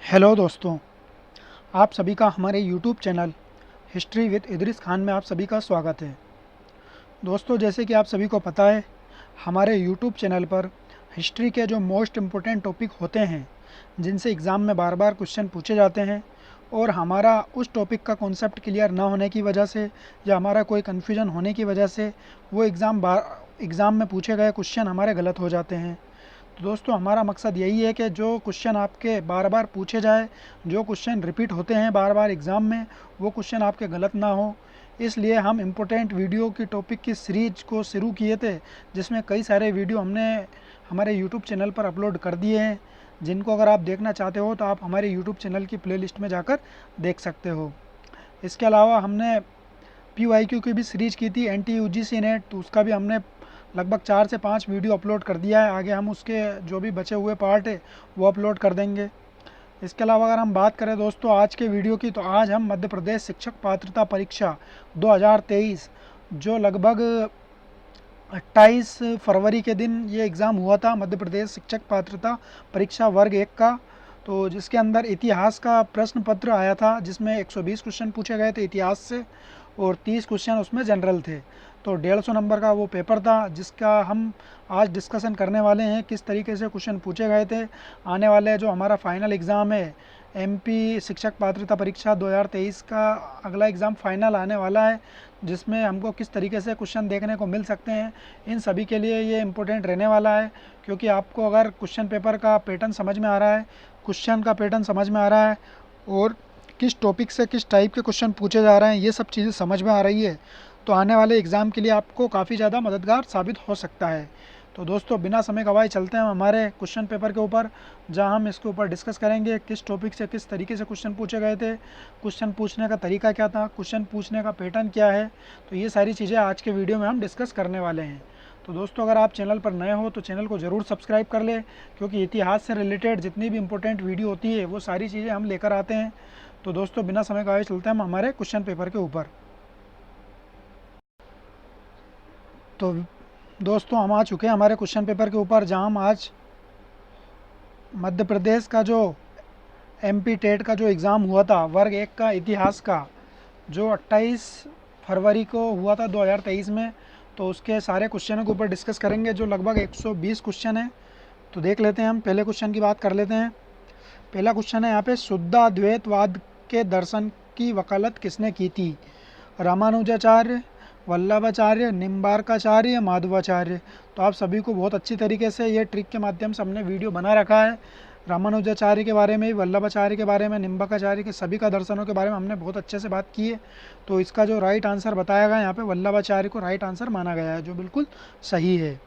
Hello दोस्तों, आप सभी का हमारे YouTube channel history with Idris Khan में आप सभी का स्वागत है। दोस्तों, जैसे कि आप सभी को पता है, हमारे यूट्यूब चैनल पर हिस्ट्री के जो मोस्ट इम्पोर्टेंट टॉपिक होते हैं, जिनसे एग्ज़ाम में बार बार क्वेश्चन पूछे जाते हैं, और हमारा उस टॉपिक का कॉन्सेप्ट क्लियर ना होने की वजह से या हमारा कोई कन्फ्यूजन होने की वजह से वो एग्ज़ाम में पूछे गए क्वेश्चन हमारे गलत हो जाते हैं। तो दोस्तों, हमारा मकसद यही है कि जो क्वेश्चन आपके बार बार पूछे जाए, जो क्वेश्चन रिपीट होते हैं बार बार एग्ज़ाम में, वो क्वेश्चन आपके गलत ना हो। इसलिए हम इम्पोर्टेंट वीडियो की टॉपिक की सीरीज को शुरू किए थे, जिसमें कई सारे वीडियो हमने हमारे यूट्यूब चैनल पर अपलोड कर दिए हैं, जिनको अगर आप देखना चाहते हो तो आप हमारे यूट्यूब चैनल की प्लेलिस्ट में जाकर देख सकते हो। इसके अलावा हमने PYQ की भी सीरीज की थी, NT UGC नेट, तो उसका भी हमने लगभग 4 से 5 वीडियो अपलोड कर दिया है। आगे हम उसके जो भी बचे हुए पार्ट है वो अपलोड कर देंगे। इसके अलावा अगर हम बात करें दोस्तों आज के वीडियो की, तो आज हम मध्य प्रदेश शिक्षक पात्रता परीक्षा 2023, जो लगभग 28 फरवरी के दिन ये एग्ज़ाम हुआ था, मध्य प्रदेश शिक्षक पात्रता परीक्षा वर्ग 1 का, तो जिसके अंदर इतिहास का प्रश्न पत्र आया था, जिसमें 120 क्वेश्चन पूछे गए थे इतिहास से और 30 क्वेश्चन उसमें जनरल थे। तो 150 नंबर का वो पेपर था, जिसका हम आज डिस्कशन करने वाले हैं, किस तरीके से क्वेश्चन पूछे गए थे। आने वाले जो हमारा फाइनल एग्ज़ाम है, MP शिक्षक पात्रता परीक्षा 2023 का अगला एग्ज़ाम फाइनल आने वाला है, जिसमें हमको किस तरीके से क्वेश्चन देखने को मिल सकते हैं, इन सभी के लिए ये इम्पोर्टेंट रहने वाला है। क्योंकि आपको अगर क्वेश्चन पेपर का पैटर्न समझ में आ रहा है, क्वेश्चन का पैटर्न समझ में आ रहा है, और किस टॉपिक से किस टाइप के क्वेश्चन पूछे जा रहे हैं, ये सब चीज़ें समझ में आ रही है, तो आने वाले एग्ज़ाम के लिए आपको काफ़ी ज़्यादा मददगार साबित हो सकता है। तो दोस्तों, बिना समय गवाए चलते हैं हमारे क्वेश्चन पेपर के ऊपर, जहां हम इसके ऊपर डिस्कस करेंगे किस टॉपिक से किस तरीके से क्वेश्चन पूछे गए थे, क्वेश्चन पूछने का तरीका क्या था, क्वेश्चन पूछने का पैटर्न क्या है। तो ये सारी चीज़ें आज के वीडियो में हम डिस्कस करने वाले हैं। तो दोस्तों, अगर आप चैनल पर नए हो तो चैनल को ज़रूर सब्सक्राइब कर ले, क्योंकि इतिहास से रिलेटेड जितनी भी इंपॉर्टेंट वीडियो होती है वो सारी चीज़ें हम लेकर आते हैं। तो दोस्तों, बिना समय गवाए चलते हैं हम हमारे क्वेश्चन पेपर के ऊपर। तो दोस्तों, हम आ चुके हैं हमारे क्वेश्चन पेपर के ऊपर, जहां हम आज मध्य प्रदेश का जो MP टेट का जो एग्ज़ाम हुआ था वर्ग 1 का इतिहास का, जो 28 फरवरी को हुआ था 2023 में, तो उसके सारे क्वेश्चनों के ऊपर डिस्कस करेंगे, जो लगभग 120 क्वेश्चन है। तो देख लेते हैं, हम पहले क्वेश्चन की बात कर लेते हैं। पहला क्वेश्चन है यहाँ पे, शुद्धाद्वैतवाद के दर्शन की वकालत किसने की थी? रामानुजाचार्य, वल्लभाचार्य, निम्बार्काचार्य, माधवाचार्य। तो आप सभी को बहुत अच्छी तरीके से ये ट्रिक के माध्यम से हमने वीडियो बना रखा है। रामानुजाचार्य के बारे में, वल्लभाचार्य के बारे में, निम्बार्काचार्य के सभी का दर्शनों के बारे में हमने बहुत अच्छे से बात की है। तो इसका जो राइट आंसर बताया गया यहाँ पे, वल्लभाचार्य को राइट आंसर माना गया है, जो बिल्कुल सही है।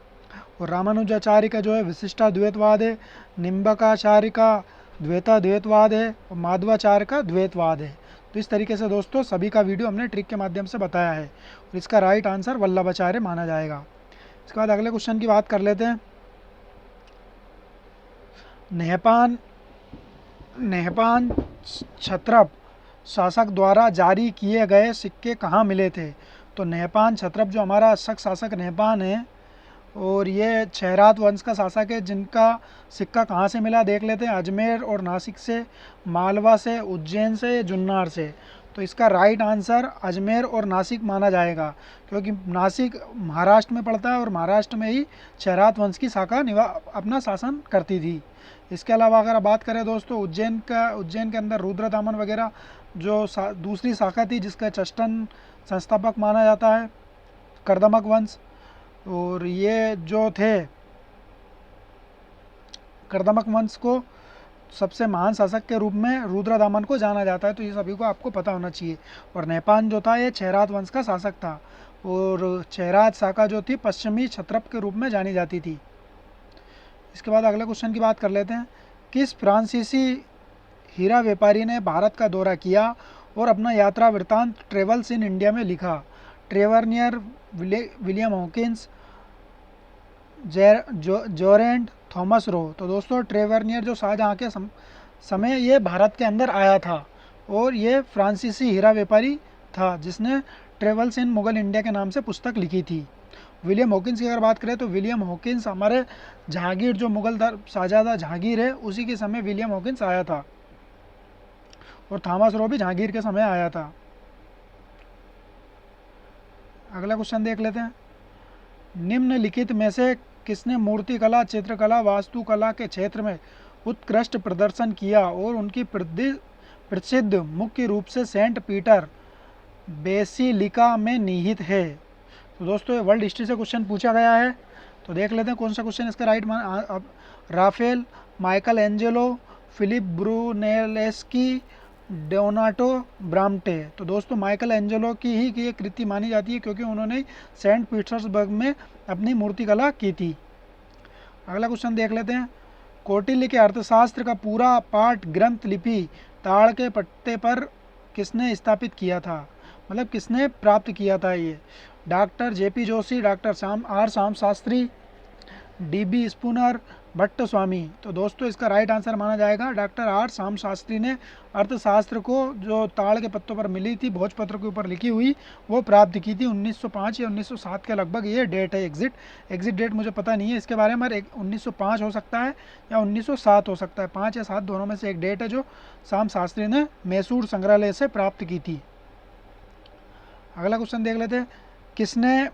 और रामानुजाचार्य का जो है विशिष्टाद्वैतवाद है, निम्बार्काचार्य का द्वैताद्वैतवाद है, और माधवाचार्य का द्वैतवाद है। तो इस तरीके से दोस्तों सभी का वीडियो हमने ट्रिक के माध्यम से बताया है, और इसका राइट आंसर वल्लभाचार्य माना जाएगा। इसके बाद अगले क्वेश्चन की बात कर लेते हैं। नेहपान नेहपान क्षत्रप शासक द्वारा जारी किए गए सिक्के कहाँ मिले थे? तो नेहपान क्षत्रप जो हमारा शासक नेहपान है, और ये क्षयरात वंश का शासक है, जिनका सिक्का कहाँ से मिला देख लेते हैं। अजमेर और नासिक से, मालवा से, उज्जैन से, जुन्नार से। तो इसका राइट आंसर अजमेर और नासिक माना जाएगा, क्योंकि नासिक महाराष्ट्र में पड़ता है, और महाराष्ट्र में ही क्षयरात वंश की शाखा अपना शासन करती थी। इसके अलावा अगर आप बात करें दोस्तों, उज्जैन के अंदर रुद्रदामन वगैरह जो दूसरी शाखा थी, जिसका चष्टन संस्थापक माना जाता है, कर्दमक वंश। और ये जो थे कर्दमक वंश को सबसे महान शासक के रूप में रुद्रदामन को जाना जाता है। तो ये सभी को आपको पता होना चाहिए। और नेहपान जो था, ये क्षयरात वंश का शासक था, और क्षयरात शाखा जो थी पश्चिमी क्षत्रप के रूप में जानी जाती थी। इसके बाद अगले क्वेश्चन की बात कर लेते हैं। किस फ्रांसीसी हीरा व्यापारी ने भारत का दौरा किया और अपना यात्रा वृत्तांत ट्रेवल्स इन इंडिया में लिखा? ट्रेवर्नियर, विलियम हॉकिंस, जोरेंट, थॉमस रो। तो दोस्तों, ट्रेवर्नियर जो शाहजहाँ के समय ये भारत के अंदर आया था, और ये फ्रांसीसी हीरा व्यापारी था, जिसने ट्रेवल्स इन मुगल इंडिया के नाम से पुस्तक लिखी थी। विलियम हॉकिंस की अगर बात करें, तो विलियम हॉकिंस हमारे जहांगीर, जो मुगल शाहजहाँ जहांगीर है, उसी के समय विलियम हॉकिंस आया था। और थॉमस रो भी जहांगीर के समय आया था। अगला क्वेश्चन देख लेते हैं। निम्नलिखित में से किसने मूर्तिकला, चित्रकला, वास्तुकला के क्षेत्र में उत्कृष्ट प्रदर्शन किया और उनकी प्रसिद्ध मुख्य रूप से सेंट पीटर बेसिलिका में निहित है। तो दोस्तों ये वर्ल्ड हिस्ट्री से क्वेश्चन पूछा गया है, तो देख लेते हैं कौन सा क्वेश्चन इसका right Raphael, Michelangelo, Filippo Brunelleschi, Donato Bramante. तो दोस्तों माइकल एंजेलो की ही ये कृति मानी जाती है, क्योंकि उन्होंने सेंट पीटर्सबर्ग में अपनी मूर्तिकला की थी। अगला क्वेश्चन देख लेते हैं। कौटिल्य के अर्थशास्त्र का पूरा पाठ ग्रंथ लिपि ताड़ के पट्टे पर किसने स्थापित किया था, मतलब किसने प्राप्त किया था ये? Doctor JP Joshi, doctor Shyam Shastri, DB Spooner, Bhatt Swami. तो दोस्तों इसका राइट आंसर माना जाएगा डॉक्टर आर श्याम शास्त्री ने अर्थशास्त्र को जो ताड़ के पत्तों पर मिली थी, भोजपत्र के ऊपर लिखी हुई, वो प्राप्त की थी 1905 या 1907 के लगभग ये डेट है। एग्जिट डेट मुझे पता नहीं है इसके बारे में, 1905 हो सकता है या 1907 हो सकता है, 5 या 7 दोनों में से एक डेट है जो श्याम शास्त्री ने मैसूर संग्रहालय से प्राप्त की थी। अगला क्वेश्चन देख लेते हैं। किसने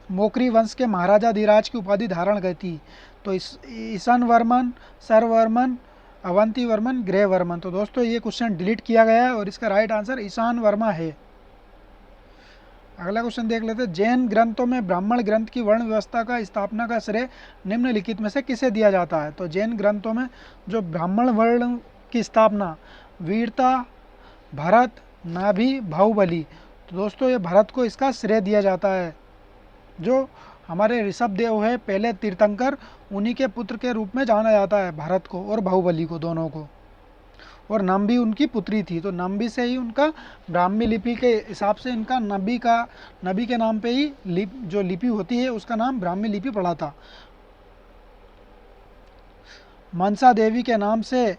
मोकरी वंश के महाराजा धीराज की उपाधि धारण की थी? तो ईशान वर्मन, सरवर्मन, अवंती वर्मन, ग्रह वर्मन। तो दोस्तों ये क्वेश्चन डिलीट किया गया है और इसका राइट आंसर ईशान वर्मा है। अगला क्वेश्चन देख लेते हैं। जैन ग्रंथों में ब्राह्मण ग्रंथ की वर्ण व्यवस्था का स्थापना का श्रेय निम्नलिखित में से किसे दिया जाता है? तो जैन ग्रंथों में जो ब्राह्मण वर्ण की स्थापना वीरता, भरत, नाभि, बाहुबली। तो दोस्तों ये भरत को इसका श्रेय दिया जाता है। जो हमारे ऋषभ देव है पहले तीर्थंकर, उन्हीं के पुत्र के रूप में जाना जाता है भरत को और बाहुबली को, दोनों को। और नंबी उनकी पुत्री थी, तो नंबी से ही उनका ब्राह्मी लिपि के हिसाब से इनका नबी के नाम पे ही जो लिपि होती है उसका नाम ब्राह्मी लिपि पड़ा था। मनसा देवी के नाम से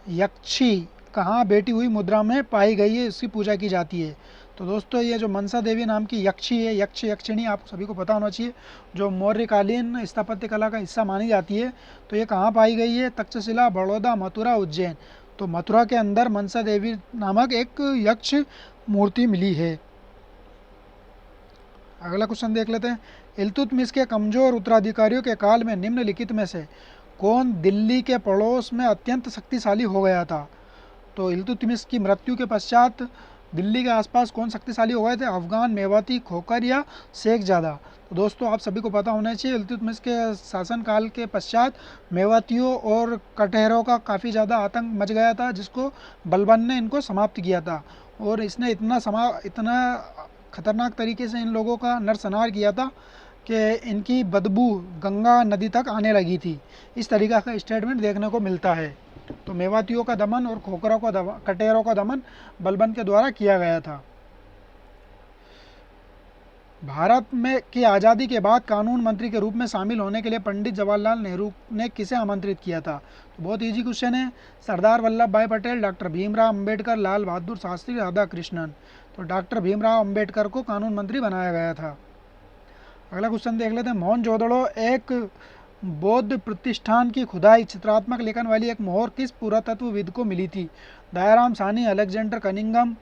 यक्षी कहाँ बैठी हुई मुद्रा में पाई गई है, इसकी पूजा की जाती है? तो दोस्तों ये जो मनसा देवी नाम की यक्षी है, यक्ष यक्षिणी, आप सभी को पता होना चाहिए, जो मौर्यकालीन स्थापत्य कला का हिस्सा मानी जाती है। तो ये कहाँ पाई गई है? तक्षशिला, बड़ौदा, मथुरा, उज्जैन। तो मथुरा के अंदर मनसा देवी नामक एक यक्ष मूर्ति मिली है। अगला क्वेश्चन देख लेते हैं। इल्तुतमिश के कमजोर उत्तराधिकारियों के काल में निम्नलिखित में से कौन दिल्ली के पड़ोस में अत्यंत शक्तिशाली हो गया था? तो इल्तुतमिश की मृत्यु के पश्चात दिल्ली के आसपास कौन शक्तिशाली हो गए थे? अफगान, मेवाती, खोखर या शेखजादा। तो दोस्तों आप सभी को पता होना चाहिए इल्तुतमिश के शासनकाल के पश्चात मेवातियों और कटहरों का काफ़ी ज़्यादा आतंक मच गया था, जिसको बलबन ने इनको समाप्त किया था। और इसने इतना खतरनाक तरीके से इन लोगों का नरसंहार किया था कि इनकी बदबू गंगा नदी तक आने लगी थी। इस तरीक़ा का स्टेटमेंट देखने को मिलता है। तो मेवातियों का दमन और कटेरों का दमन बलबन के द्वारा किया गया था। भारत में की आज़ादी के बाद कानून मंत्री के रूप में शामिल होने के लिए पंडित जवाहरलाल नेहरू ने किसे आमंत्रित किया था? तो बहुत इजी क्वेश्चन है। सरदार वल्लभ भाई पटेल, डॉक्टर भीमराव अंबेडकर, लाल बहादुर शास्त्री, राधा कृष्णन। तो डॉक्टर भीमराव अंबेडकर को कानून मंत्री बनाया गया था। अगला क्वेश्चन देख लेते हैं। मोहनजोदड़ो एक बौद्ध प्रतिष्ठान की खुदाई चित्रात्मक लेखन वाली एक मोहर किस पुरातत्वविद को मिली थी? Dayaram Sahni, Alexander Cunningham,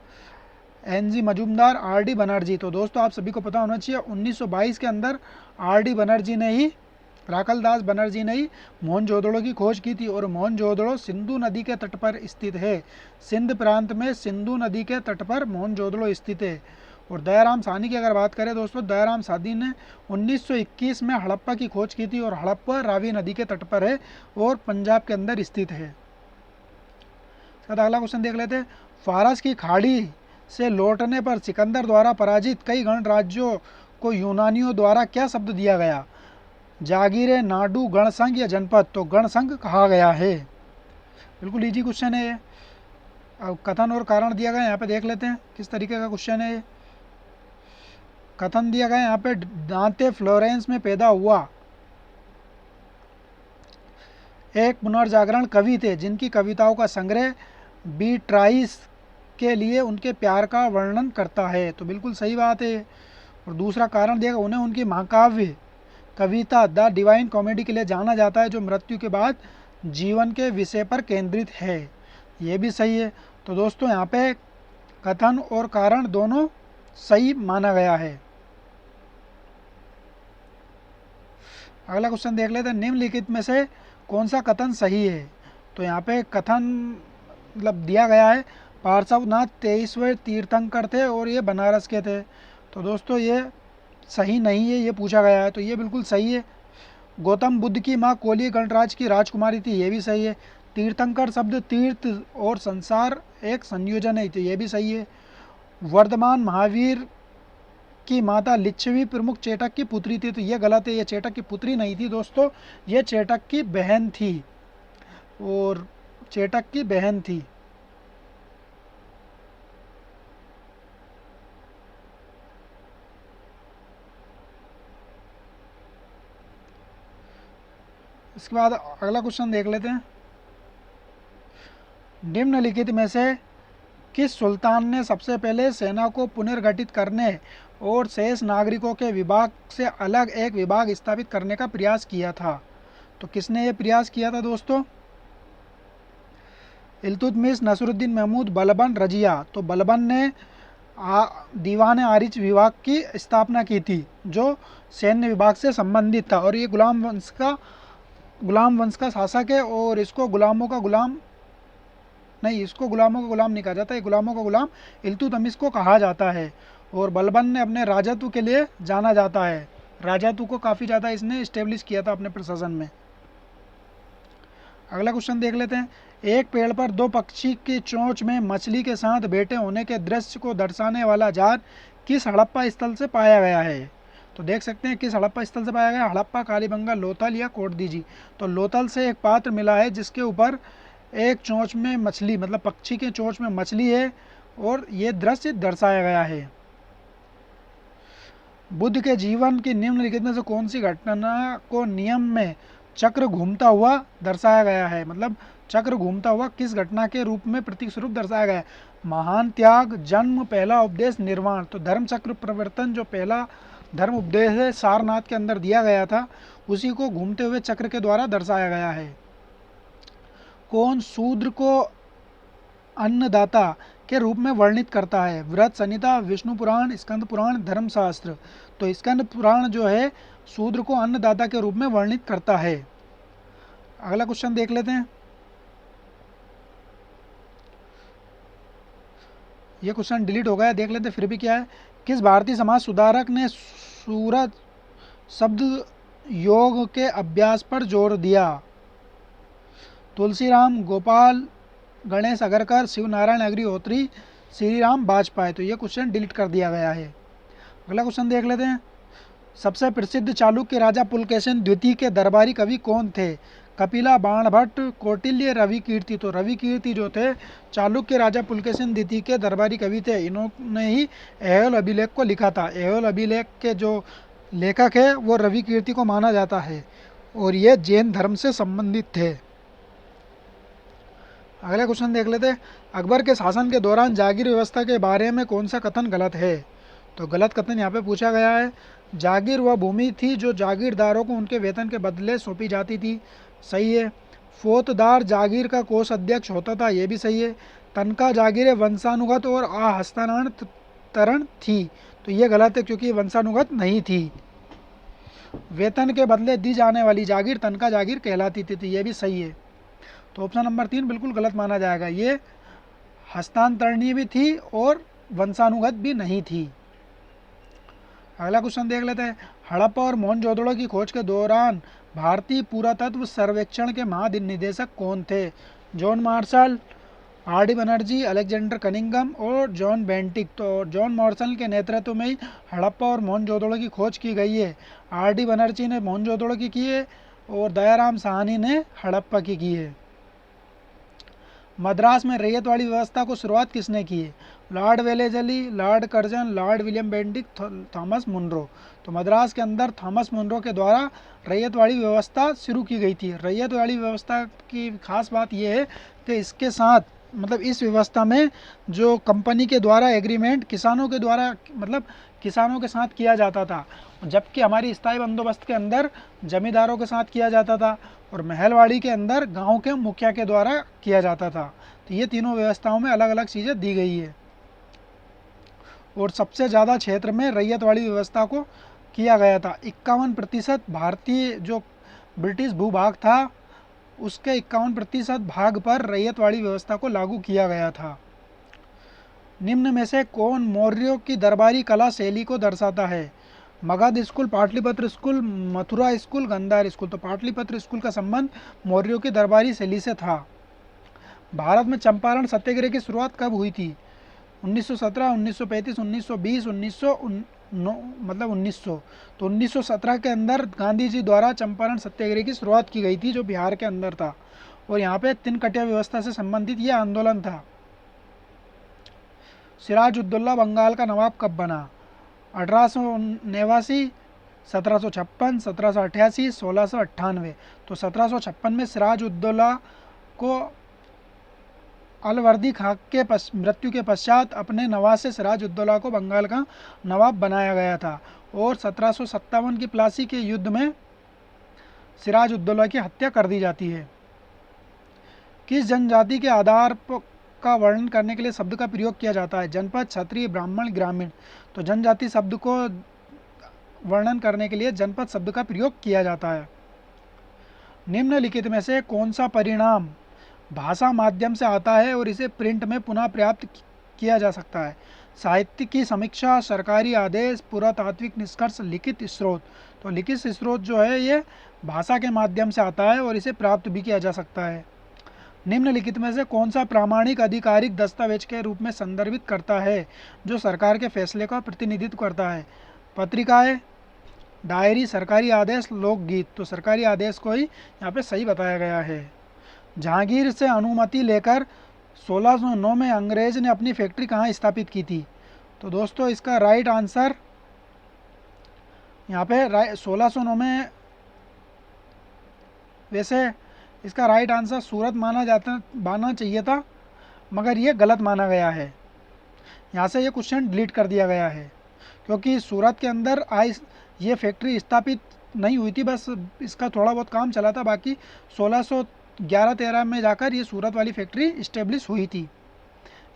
NG Majumdar, RD Banerjee. तो दोस्तों आप सभी को पता होना चाहिए 1922 के अंदर आरडी बनर्जी ने ही, राकलदास बनर्जी ने ही मोहनजोदड़ो की खोज की थी। और मोहनजोदड़ो सिंधु नदी के तट पर स्थित है। सिंध प्रांत में सिंधु नदी के तट पर मोहनजोदड़ो स्थित है। और दयाराम साहनी की अगर बात करें दोस्तों, दयाराम साहनी ने 1921 में हड़प्पा की खोज की थी और हड़प्पा रावी नदी के तट पर है और पंजाब के अंदर स्थित है। अगला क्वेश्चन देख लेते हैं। फारस की खाड़ी से लौटने पर सिकंदर द्वारा पराजित कई गणराज्यों को यूनानियों द्वारा क्या शब्द दिया गया? जागीरें, नाडु, गणसंघ या जनपद। तो गणसंघ कहा गया है। बिल्कुल इजी क्वेश्चन है ये। अब कथन और कारण दिया गया, यहाँ पे देख लेते हैं किस तरीके का क्वेश्चन है ये। कथन दिया गया यहाँ पे, दांते फ्लोरेंस में पैदा हुआ एक पुनर्जागरण कवि थे जिनकी कविताओं का संग्रह बीट्राइस के लिए उनके प्यार का वर्णन करता है। तो बिल्कुल सही बात है। और दूसरा कारण दिया, उन्हें उनकी महाकाव्य कविता द डिवाइन कॉमेडी के लिए जाना जाता है, जो मृत्यु के बाद जीवन के विषय पर केंद्रित है। ये भी सही है। तो दोस्तों यहाँ पे कथन और कारण दोनों सही माना गया है। अगला क्वेश्चन देख लेते हैं, निम्नलिखित में से कौन सा कथन सही है। तो यहाँ पे कथन मतलब दिया गया है, पार्श्वनाथ 23वें तीर्थंकर थे और ये बनारस के थे। तो दोस्तों ये सही नहीं है, ये पूछा गया है, तो ये बिल्कुल सही है। गौतम बुद्ध की माँ कोली गणराज की राजकुमारी थी, ये भी सही है। तीर्थंकर शब्द तीर्थ और संसार एक संयोजन है, तो ये भी सही है। वर्धमान महावीर की माता लिच्छवी प्रमुख चेटक की पुत्री थी, तो ये गलत है, ये चेटक की पुत्री नहीं थी दोस्तों, ये चेटक की बहन थी और चेटक की बहन थी। इसके बाद अगला क्वेश्चन देख लेते हैं, निम्नलिखित में से किस सुल्तान ने सबसे पहले सेना को पुनर्गठित करने और शेष नागरिकों के विभाग से अलग एक विभाग स्थापित करने का प्रयास किया था। तो किसने ये प्रयास किया था दोस्तों? इल्तुतमिश, नसरुद्दीन महमूद, बलबन, रजिया। तो बलबन ने दीवान आरिच विभाग की स्थापना की थी जो सैन्य विभाग से संबंधित था, और ये गुलाम वंश का शासक है, और इसको गुलामों का गुलाम नहीं कहा जाता है, गुलामों का गुलाम इल्तुतमिश को कहा जाता है। और बलबन ने अपने राजत्व के लिए जाना जाता है, राजत्व को काफ़ी ज़्यादा इसने इस्टेब्लिश किया था अपने प्रशासन में। अगला क्वेश्चन देख लेते हैं, एक पेड़ पर दो पक्षी की चोंच में मछली के साथ बैठे होने के दृश्य को दर्शाने वाला जार किस हड़प्पा स्थल से पाया गया है। तो देख सकते हैं किस हड़प्पा स्थल से पाया गया, हड़प्पा, कालीबंगा, लोथल या कोटदीजी। तो लोथल से एक पात्र मिला है जिसके ऊपर एक चोंच में मछली, मतलब पक्षी के चोंच में मछली है, और ये दृश्य दर्शाया गया है। बुद्ध के जीवन की निम्नलिखित में से कौन सी घटना को नियम में चक्र घूमता हुआ दर्शाया गया है, मतलब चक्र घूमता हुआ किस घटना के रूप में प्रतीक स्वरूप दर्शाया गया है? महान त्याग, जन्म, पहला उपदेश, निर्वाण। तो धर्म चक्र प्रवर्तन जो पहला धर्म उपदेश है सारनाथ के अंदर दिया गया था, उसी को घूमते हुए चक्र के द्वारा दर्शाया गया है। कौन शूद्र को अन्नदाता के रूप में वर्णित करता है? व्रत संहिता, विष्णु पुराण, स्कंद पुराण, धर्मशास्त्र। तो स्कंद पुराण जो है शूद्र को अन्नदाता के रूप में वर्णित करता है। अगला क्वेश्चन देख लेते हैं, ये क्वेश्चन डिलीट हो गया, देख लेते फिर भी क्या है। किस भारतीय समाज सुधारक ने सूरत शब्द योग के अभ्यास पर जोर दिया? तुलसीराम, गोपाल गणेश अगरकर, शिव नारायण अग्निहोत्री, श्री राम बाजपेयी। तो ये क्वेश्चन डिलीट कर दिया गया है। अगला क्वेश्चन देख लेते हैं, सबसे प्रसिद्ध चालुक्य राजा पुलकेशिन द्वितीय के दरबारी कवि कौन थे? कपिला, बाणभट्ट, कौटिल्य, रवि कीर्ति। तो रवि कीर्ति जो थे चालुक्य राजा पुलकेशिन द्वितीय के दरबारी कवि थे, इन्होंने ही ऐहोल अभिलेख को लिखा था। ऐहोल अभिलेख के जो लेखक है वो रवि कीर्ति को माना जाता है, और ये जैन धर्म से संबंधित थे। अगला क्वेश्चन देख लेते हैं, अकबर के शासन के दौरान जागीर व्यवस्था के बारे में कौन सा कथन गलत है? तो गलत कथन यहाँ पे पूछा गया है, जागीर वह भूमि थी जो जागीरदारों को उनके वेतन के बदले सौंपी जाती थी, सही है। फौतदार जागीर का कोष अध्यक्ष होता था, ये भी सही है। तनख्वाह जागीरें वंशानुगत और हस्तांतरण थी, तो ये गलत है क्योंकि वंशानुगत नहीं थी। वेतन के बदले दी जाने वाली जागीर तनख्वाह जागीर कहलाती थी, तो ये भी सही है। तो ऑप्शन नंबर 3 बिल्कुल गलत माना जाएगा, ये हस्तांतरणीय भी थी और वंशानुगत भी नहीं थी। अगला क्वेश्चन देख लेते हैं, हड़प्पा और मोहनजोदड़ो की खोज के दौरान भारतीय पुरातत्व सर्वेक्षण के महानिदेशक कौन थे? John Marshall, R D Banerjee, Alexander Cunningham और जॉन बेंटिक। तो जॉन मार्शल के नेतृत्व में ही हड़प्पा और मोहनजोदड़ो की खोज की गई है। आर डी बनर्जी ने मोहनजोदड़ो की है और दयाराम साहनी ने हड़प्पा की है। मद्रास में रैयतवाड़ी व्यवस्था को शुरुआत किसने की है? Lord Wellesley, Lord Curzon, Lord William Bentinck, Thomas Munro. तो मद्रास के अंदर थॉमस मुनरो के द्वारा रैयतवाड़ी व्यवस्था शुरू की गई थी। रैयतवाड़ी व्यवस्था की खास बात यह है कि इसके साथ मतलब इस व्यवस्था में जो कंपनी के द्वारा एग्रीमेंट किसानों के द्वारा मतलब किसानों के साथ किया जाता था, जबकि हमारी स्थायी बंदोबस्त के अंदर जमींदारों के साथ किया जाता था और महलवाड़ी के अंदर गांव के मुखिया के द्वारा किया जाता था। तो ये तीनों व्यवस्थाओं में अलग अलग चीज़ें दी गई है। और सबसे ज़्यादा क्षेत्र में रैयत वाली व्यवस्था को किया गया था। 51% भारतीय जो ब्रिटिश भूभाग था उसके 51% भाग पर रैयत वाली व्यवस्था को लागू किया गया था। निम्न में से कौन मौर्यों की दरबारी कला शैली को दर्शाता है? Magadh school, Pataliputra school, Mathura school, Gandhara school. तो पाटलिपुत्र स्कूल का संबंध मौर्यों की दरबारी शैली से था। भारत में चंपारण सत्याग्रह की शुरुआत कब हुई थी? 1917, 1935, 1920, 1900। तो 1917 के अंदर गांधी जी द्वारा चंपारण सत्याग्रह की शुरुआत की गई थी, जो बिहार के अंदर था। और यहाँ पे तिनकटिया व्यवस्था से संबंधित यह आंदोलन था। सिराजुद्दौला बंगाल का नवाब कब बना? 1889, 1756, 1788, 1698। तो 1756 में सिराजुद्दौला को अलवर्दी खां के मृत्यु के पश्चात अपने नवासे सिराजुद्दौला को बंगाल का नवाब बनाया गया था। और 1757 की प्लासी के युद्ध में सिराजुद्दौला की हत्या कर दी जाती है। किस जनजाति के आधार का वर्णन करने के लिए शब्द का प्रयोग किया जाता है? जनपद, क्षत्रिय, ब्राह्मण, ग्रामीण। तो जनजाति शब्द को वर्णन करने के लिए जनपद शब्द का प्रयोग किया जाता है। निम्नलिखित में से कौन सा परिणाम भाषा माध्यम से आता है और इसे प्रिंट में पुनः प्राप्त किया जा सकता है? साहित्य की समीक्षा, सरकारी आदेश, पुरातात्विक निष्कर्ष, लिखित स्रोत। तो लिखित स्रोत जो है ये भाषा के माध्यम से आता है और इसे प्राप्त भी किया जा सकता है। निम्नलिखित में से कौन सा प्रामाणिक आधिकारिक दस्तावेज के रूप में संदर्भित करता है जो सरकार के फैसले का प्रतिनिधित्व करता है? पत्रिकाएं, डायरी, सरकारी आदेश, लोकगीत। तो सरकारी आदेश को ही यहाँ पे सही बताया गया है। जहांगीर से अनुमति लेकर 1609 में अंग्रेज ने अपनी फैक्ट्री कहाँ स्थापित की थी? तो दोस्तों इसका राइट आंसर यहाँ पे 1609 में, वैसे इसका राइट आंसर सूरत माना चाहिए था, मगर ये गलत माना गया है। यहाँ से ये क्वेश्चन डिलीट कर दिया गया है, क्योंकि सूरत के अंदर ये फैक्ट्री स्थापित नहीं हुई थी, बस इसका थोड़ा बहुत काम चला था। बाकी 1611-13 में जाकर ये सूरत वाली फैक्ट्री इस्टेब्लिश हुई थी।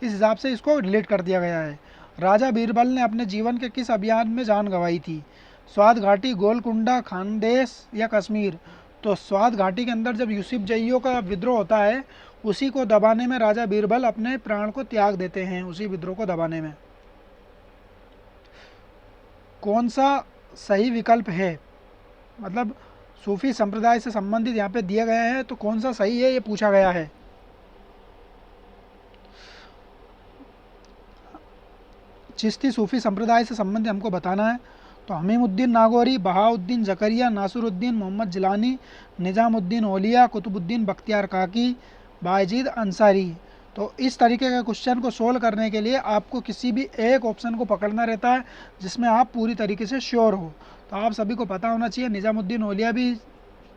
इस हिसाब से इसको डिलीट कर दिया गया है। राजा बीरबल ने अपने जीवन के किस अभियान में जान गंवाई थी? स्वात घाटी, गोलकुंडा, खानदेश या कश्मीर। तो स्वात घाटी के अंदर जब यूसुफ जइयों का विद्रोह होता है, उसी को दबाने में राजा बीरबल अपने प्राण को त्याग देते हैं, उसी विद्रोह को दबाने में। कौन सा सही विकल्प है? मतलब सूफी संप्रदाय से संबंधित यहाँ पे दिए गए हैं, तो कौन सा सही है ये पूछा गया है। चिश्ती सूफी संप्रदाय से संबंधित हमको बताना है। तो हमीमुद्दीन नागौरी, बहाउद्दीन जकरिया, नासिरुद्दीन मोहम्मद जिलानी, निजामुद्दीन औलिया, कुतुबुद्दीन बख्तियार काकी, बायजीद अंसारी। तो इस तरीके के क्वेश्चन को सोल्व करने के लिए आपको किसी भी एक ऑप्शन को पकड़ना रहता है जिसमें आप पूरी तरीके से श्योर हो। तो आप सभी को पता होना चाहिए निजामुद्दीन औलिया भी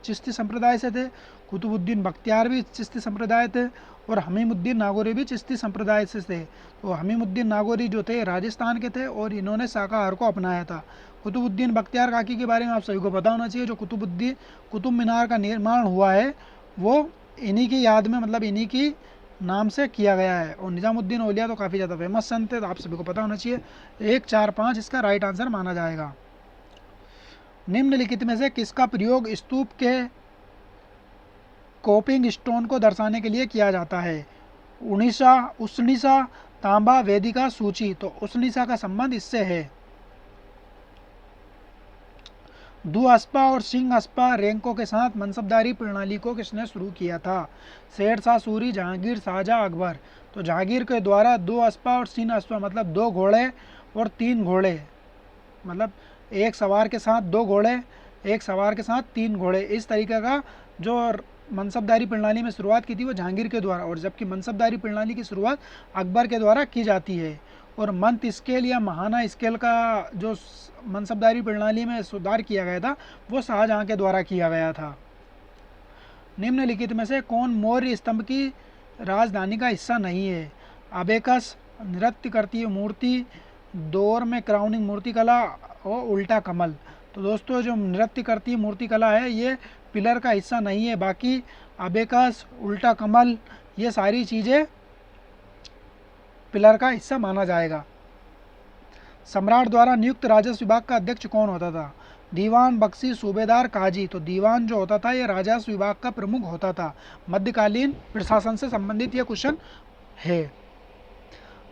चिश्ती संप्रदाय से थे, कुतुबुद्दीन बख्तियार भी चिश्ती संप्रदाय थे, और हमीमुद्दीन नागौरी भी चिश्ती संप्रदाय से थे। तो हमीमुद्दीन नागौरी जो थे राजस्थान के थे और इन्होंने शाकाहार को अपनाया था। कुतुबुद्दीन बख्तियार काकी के बारे में आप सभी को पता होना चाहिए। जो कुतुब मीनार का निर्माण हुआ है वो इन्हीं की याद में, मतलब इन्हीं की नाम से किया गया है। और निजामुद्दीन औलिया तो काफ़ी ज़्यादा फेमस संत थे, तो आप सभी को पता होना चाहिए। 1, 4, 5 इसका राइट आंसर माना जाएगा। निम्नलिखित में से किसका प्रयोग स्तूप के कोपिंग स्टोन को दर्शाने के लिए किया जाता है? उष्णिसा, तांबा, वेदिका, सूची। तो उष्णिसा का संबंध इससे है। दुअस्पा और सिंह अस्पा रैंकों के साथ मनसबदारी प्रणाली को किसने शुरू किया था? शेर शाह सूरी, जहांगीर, शाहजहां, अकबर। तो जहांगीर के द्वारा दुअस्पा और सिंह अस्पा मतलब 2 घोड़े और 3 घोड़े, मतलब एक सवार के साथ 2 घोड़े, एक सवार के साथ 3 घोड़े, इस तरीके का जो मनसबदारी प्रणाली में शुरुआत की थी वो जहांगीर के द्वारा, और जबकि मनसबदारी प्रणाली की शुरुआत अकबर के द्वारा की जाती है। और मंथ स्केल या महाना स्केल का जो मनसबदारी प्रणाली में सुधार किया गया था वो शाहजहां के द्वारा किया गया था। निम्नलिखित में से कौन मौर्य स्तंभ की राजधानी का हिस्सा नहीं है? अबेकस, नृत्य करती हुई मूर्ति, दौर में क्राउनिंग मूर्ति कला और उल्टा कमल। तो दोस्तों जो नृत्य करती हुई मूर्ति कला है ये पिलर का हिस्सा नहीं है, बाकी अबेकस, उल्टा कमल ये सारी चीज़ें पिलर का हिस्सा माना जाएगा। सम्राट द्वारा नियुक्त राजस्व विभाग का अध्यक्ष कौन होता था? दीवान, बख्शी, सूबेदार, काजी। तो दीवान जो होता था ये राजस्व विभाग का प्रमुख होता था। मध्यकालीन प्रशासन से संबंधित यह क्वेश्चन है।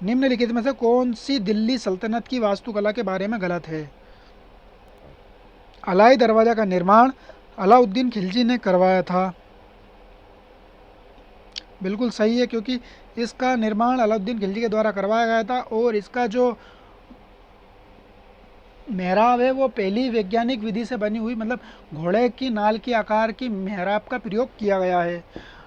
निम्नलिखित में से कौन सी दिल्ली सल्तनत की वास्तुकला के बारे में गलत है? अलाई दरवाजा का निर्माण अलाउद्दीन खिलजी ने करवाया था। बिल्कुल सही है, क्योंकि इसका निर्माण अलाउद्दीन खिलजी के द्वारा करवाया गया था और इसका जो मेहराब है वो पहली वैज्ञानिक विधि से बनी हुई, मतलब घोड़े की नाल के आकार की मेहराब का प्रयोग किया गया है।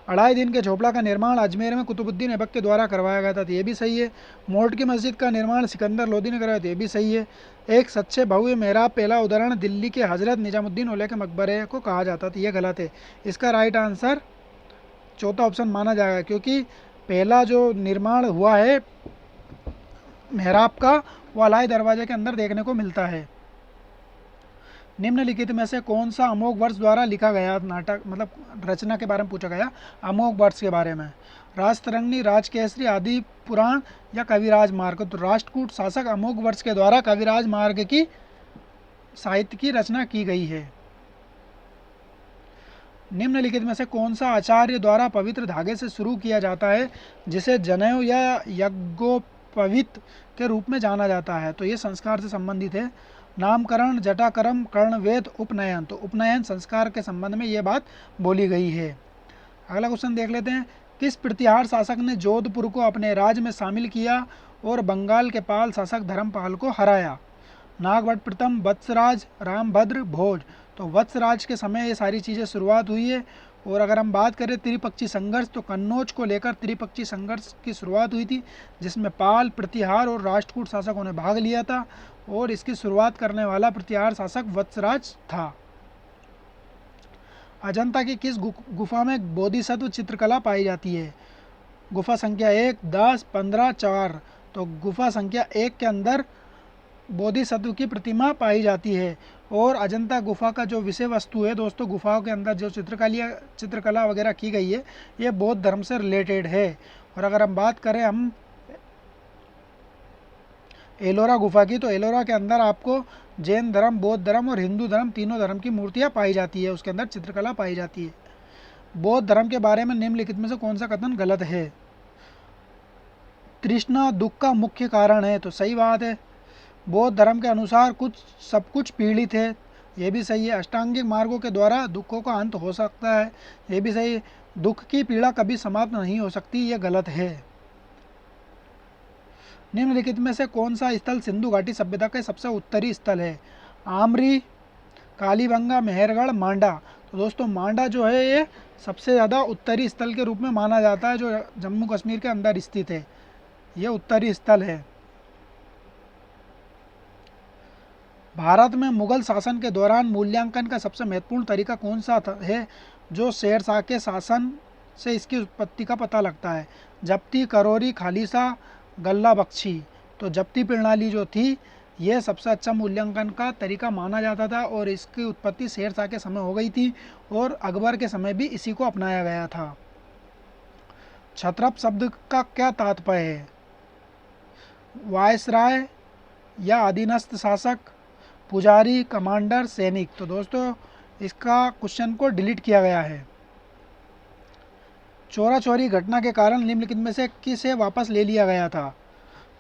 अढ़ाई दिन के झोपड़ा का निर्माण अजमेर में कुतुबुद्दीन ऐबक के द्वारा करवाया गया था, तो ये भी सही है। मोट की मस्जिद का निर्माण सिकंदर लोदी ने कराया था, ये भी सही है। एक सच्चे भव्य मेहराब पहला उदाहरण दिल्ली के हजरत निजामुद्दीन औलिया के मकबरे को कहा जाता था, ये गलत है। इसका राइट आंसर चौथा ऑप्शन माना जाएगा, क्योंकि पहला जो निर्माण हुआ है मेहराब का वो अलाई दरवाजे के अंदर देखने को मिलता है। निम्नलिखित में से कौन सा अमोघ वर्ष द्वारा लिखा गया नाटक, मतलब रचना के बारे में पूछा गया, अमोघ वर्ष के बारे में? राजतरंगिणी, राजकेसरी, आदि पुराण या कविराज मार्ग? तो राष्ट्रकूट शासक अमोघ वर्ष के द्वारा कविराज मार्ग की साहित्य की रचना की गई है। निम्नलिखित में से कौन सा आचार्य द्वारा पवित्र धागे से शुरू किया जाता है जिसे जनेऊ या यज्ञोपवीत के रूप में जाना जाता है? तो ये संस्कार से संबंधित है। नामकरण, जटाकर्म, कर्णवेद, उपनयन। तो उपनयन संस्कार के संबंध में ये बात बोली गई है। अगला क्वेश्चन देख लेते हैं। किस प्रतिहार शासक ने जोधपुर को अपने राज्य में शामिल किया और बंगाल के पाल शासक धर्मपाल को हराया? नागभट्ट प्रथम, वत्सराज, रामभद्र, भोज। तो वत्सराज के समय ये सारी चीज़ें शुरुआत हुई है। और अगर हम बात करें त्रिपक्षी संघर्ष, तो कन्नौज को लेकर त्रिपक्षी संघर्ष की शुरुआत हुई थी, जिसमें पाल, प्रतिहार और राष्ट्रकूट शासकों ने भाग लिया था और इसकी शुरुआत करने वाला प्रतिहार शासक वत्सराज था। अजंता की किस गुफा में बोधिसत्व चित्रकला पाई जाती है? गुफा संख्या 1, 10, 15, 4। तो गुफा संख्या 1 के अंदर बोधिसत्व की प्रतिमा पाई जाती है। और अजंता गुफा का जो विषय वस्तु है दोस्तों, गुफाओं के अंदर जो चित्रकला वगैरह की गई है ये बौद्ध धर्म से रिलेटेड है। और अगर हम बात करें हम एलोरा गुफा की, तो एलोरा के अंदर आपको जैन धर्म, बौद्ध धर्म और हिंदू धर्म, तीनों धर्म की मूर्तियाँ पाई जाती है, उसके अंदर चित्रकला पाई जाती है। बौद्ध धर्म के बारे में निम्नलिखित में से कौन सा कथन गलत है? तृष्णा दुख का मुख्य कारण है। तो सही बात है। बौद्ध धर्म के अनुसार सब कुछ पीड़ित है, ये भी सही है। अष्टांगिक मार्गों के द्वारा दुखों का अंत हो सकता है, ये भी सही है। दुख की पीड़ा कभी समाप्त नहीं हो सकती, ये गलत है। निम्नलिखित में से कौन सा स्थल सिंधु घाटी सभ्यता का सबसे उत्तरी स्थल है? आमरी, कालीबंगा, मेहरगढ़, मांडा। तो दोस्तों मांडा जो है ये सबसे ज़्यादा उत्तरी स्थल के रूप में माना जाता है, जो जम्मू कश्मीर के अंदर स्थित है, ये उत्तरी स्थल है। भारत में मुगल शासन के दौरान मूल्यांकन का सबसे महत्वपूर्ण तरीका कौन सा है जो शेरशाह के शासन से इसकी उत्पत्ति का पता लगता है? जब्ती, करोरी, खालिसा, गल्ला बख्शी। तो जब्ती प्रणाली जो थी ये सबसे अच्छा मूल्यांकन का तरीका माना जाता था और इसकी उत्पत्ति शेरशाह के समय हो गई थी और अकबर के समय भी इसी को अपनाया गया था। क्षत्रप शब्द का क्या तात्पर्य है? वायसराय या अधीनस्थ शासक, पुजारी, कमांडर, सैनिक। तो दोस्तों इसका क्वेश्चन को डिलीट किया गया है। चोरा चोरी घटना के कारण निम्नलिखित में से किसे वापस ले लिया गया था?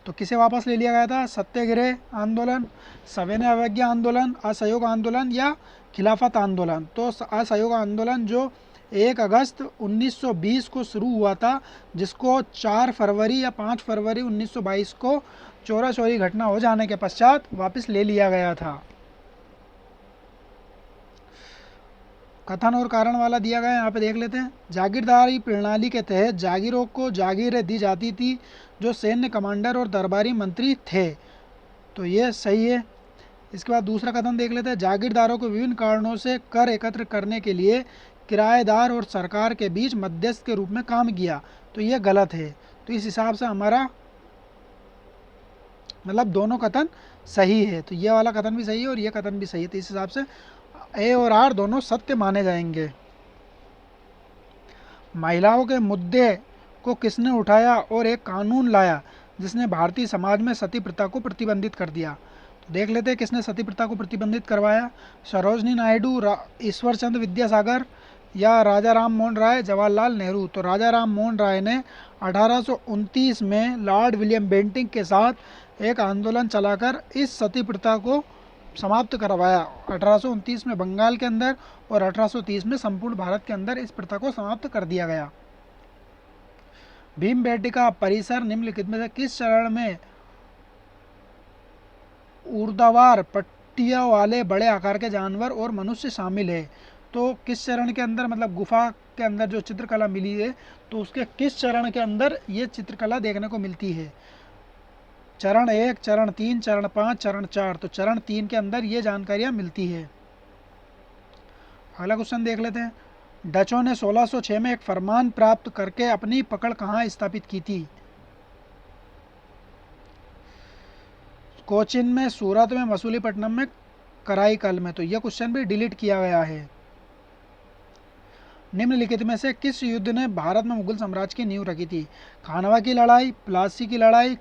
तो किसे वापस ले लिया गया था? सत्याग्रह आंदोलन, सविनय अवज्ञा आंदोलन, असहयोग आंदोलन या खिलाफत आंदोलन। तो असहयोग आंदोलन जो 1 अगस्त 1920 को शुरू हुआ था, जिसको 4 फरवरी या 5 फरवरी 1922 को चोरा चोरी घटना हो जाने के पश्चात वापस ले लिया गया था। कथन और कारण वाला दिया गया है, यहाँ पे देख लेते हैं। जागीरदारी प्रणाली के तहत जागीरों को जागीरें दी जाती थी जो सैन्य कमांडर और दरबारी मंत्री थे। तो ये सही है। इसके बाद दूसरा कथन देख लेते हैं। जागीरदारों को विभिन्न कारणों से कर एकत्र करने के लिए किराएदार और सरकार के बीच मध्यस्थ के रूप में काम किया। तो ये गलत है। तो इस हिसाब से हमारा मतलब दोनों कथन सही है। तो ये वाला कथन भी सही है और ये कथन भी सही है। तो इस हिसाब से ए और आर दोनों सत्य माने जाएंगे। महिलाओं के मुद्दे को किसने उठाया और एक कानून लाया जिसने भारतीय समाज में सती प्रथा को प्रतिबंधित कर दिया। तो देख लेते हैं किसने सती प्रथा को प्रतिबंधित करवाया। सरोजनी नायडू, ईश्वर चंद्र विद्यासागर या राजा राम मोहन राय, जवाहरलाल नेहरू। तो राजा राम मोहन राय ने 1829 में लॉर्ड विलियम बेंटिंक के साथ एक आंदोलन चलाकर इस सती प्रथा को समाप्त करवाया। 1829 में बंगाल के अंदर और 1830 में संपूर्ण भारत के अंदर इस प्रथा को समाप्त कर दिया गया। भीमबेटका परिसर निम्नलिखित में से किस चरण में ऊर्ध्वाधर पट्टियों वाले बड़े आकार के जानवर और मनुष्य शामिल है? तो किस चरण के अंदर, मतलब गुफा के अंदर जो चित्रकला मिली है तो उसके किस चरण के अंदर ये चित्रकला देखने को मिलती है? चरण 1, चरण 3, चरण 5, चरण 4। तो चरण 3 के अंदर ये जानकारियाँ मिलती है। अगला क्वेश्चन देख लेते हैं। डचों ने 1606 में एक फरमान प्राप्त करके अपनी पकड़ कहाँ स्थापित की थी? कोचिन में, सूरत में, मसूलीपट्टनम में, कराईकल में। तो यह क्वेश्चन भी डिलीट किया गया है। निम्नलिखित में से किस युद्ध ने भारत में मुगल साम्राज्य की नींव रखी थी? खानवा की लड़ाई, प्लासी की लड़ाई,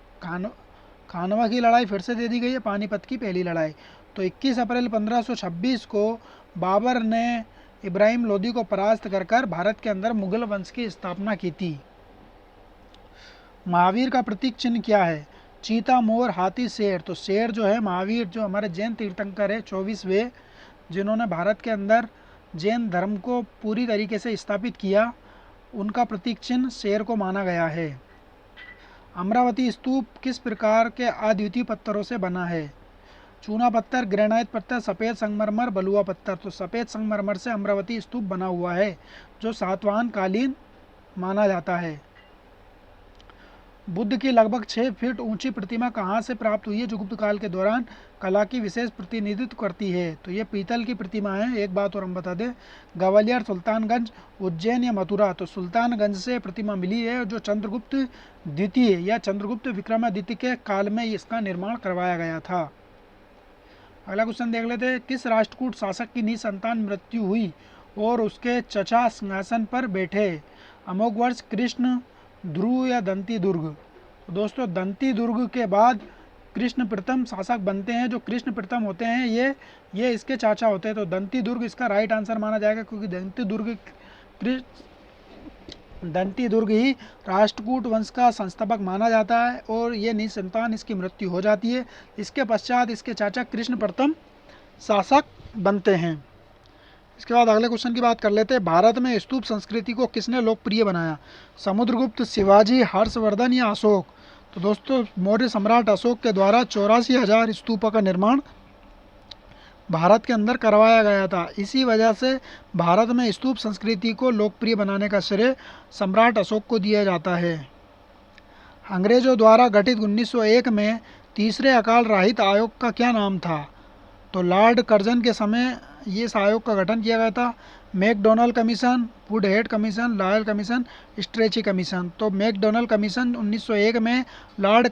खानवा की लड़ाई फिर से दे दी गई है, पानीपत की पहली लड़ाई। तो 21 अप्रैल 1526 को बाबर ने इब्राहिम लोदी को परास्त कर भारत के अंदर मुगल वंश की स्थापना की थी। महावीर का प्रतीक चिन्ह क्या है? चीता, मोर, हाथी, शेर। तो शेर जो है महावीर, जो हमारे जैन तीर्थंकर है 24वें, जिन्होंने भारत के अंदर जैन धर्म को पूरी तरीके से स्थापित किया, उनका प्रतीक चिन्ह शेर को माना गया है। अमरावती स्तूप किस प्रकार के अद्वितीय पत्थरों से बना है? चूना पत्थर, ग्रेनाइट पत्थर, सफ़ेद संगमरमर, बलुआ पत्थर। तो सफ़ेद संगमरमर से अमरावती स्तूप बना हुआ है, जो सातवाहन कालीन माना जाता है। बुद्ध की लगभग 6 फीट ऊंची प्रतिमा कहाँ से प्राप्त हुई है, जो गुप्त काल के दौरान कला की विशेष प्रतिनिधित्व करती है? तो ये पीतल की प्रतिमा है। एक बात और हम बता दें, ग्वालियर, सुल्तानगंज, उज्जैन या मथुरा। तो सुल्तानगंज से प्रतिमा मिली है, जो चंद्रगुप्त द्वितीय या चंद्रगुप्त विक्रमादित्य के काल में इसका निर्माण करवाया गया था। अगला क्वेश्चन देख लेते हैं। किस राष्ट्रकूट शासक की निसंतान मृत्यु हुई और उसके चचा सिंहासन पर बैठे? अमोघ वर्ष, कृष्ण, ध्रुव या दंती दुर्ग। तो दोस्तों दंती दुर्ग के बाद कृष्ण प्रथम शासक बनते हैं। जो कृष्ण प्रथम होते हैं ये इसके चाचा होते हैं। तो दंती दुर्ग इसका राइट आंसर माना जाएगा, क्योंकि दंती दुर्ग ही राष्ट्रकूट वंश का संस्थापक माना जाता है और ये निसंतान इसकी मृत्यु हो जाती है। इसके पश्चात इसके चाचा कृष्ण प्रथम शासक बनते हैं। इसके बाद अगले क्वेश्चन की बात कर लेते हैं। भारत में स्तूप संस्कृति को किसने लोकप्रिय बनाया? समुद्रगुप्त, शिवाजी, हर्षवर्धन या अशोक। तो दोस्तों मौर्य सम्राट अशोक के द्वारा 84,000 स्तूपों का निर्माण भारत के अंदर करवाया गया था। इसी वजह से भारत में स्तूप संस्कृति को लोकप्रिय बनाने का श्रेय सम्राट अशोक को दिया जाता है। अंग्रेजों द्वारा गठित 1901 में तीसरे अकाल राहित आयोग का क्या नाम था? तो लॉर्ड कर्जन के समय ये इस आयोग का गठन किया गया था। MacDonnell commission, Woodhead commission, Lyall commission, Strachey commission. तो मैकडोनल कमीशन 1901 में लॉर्ड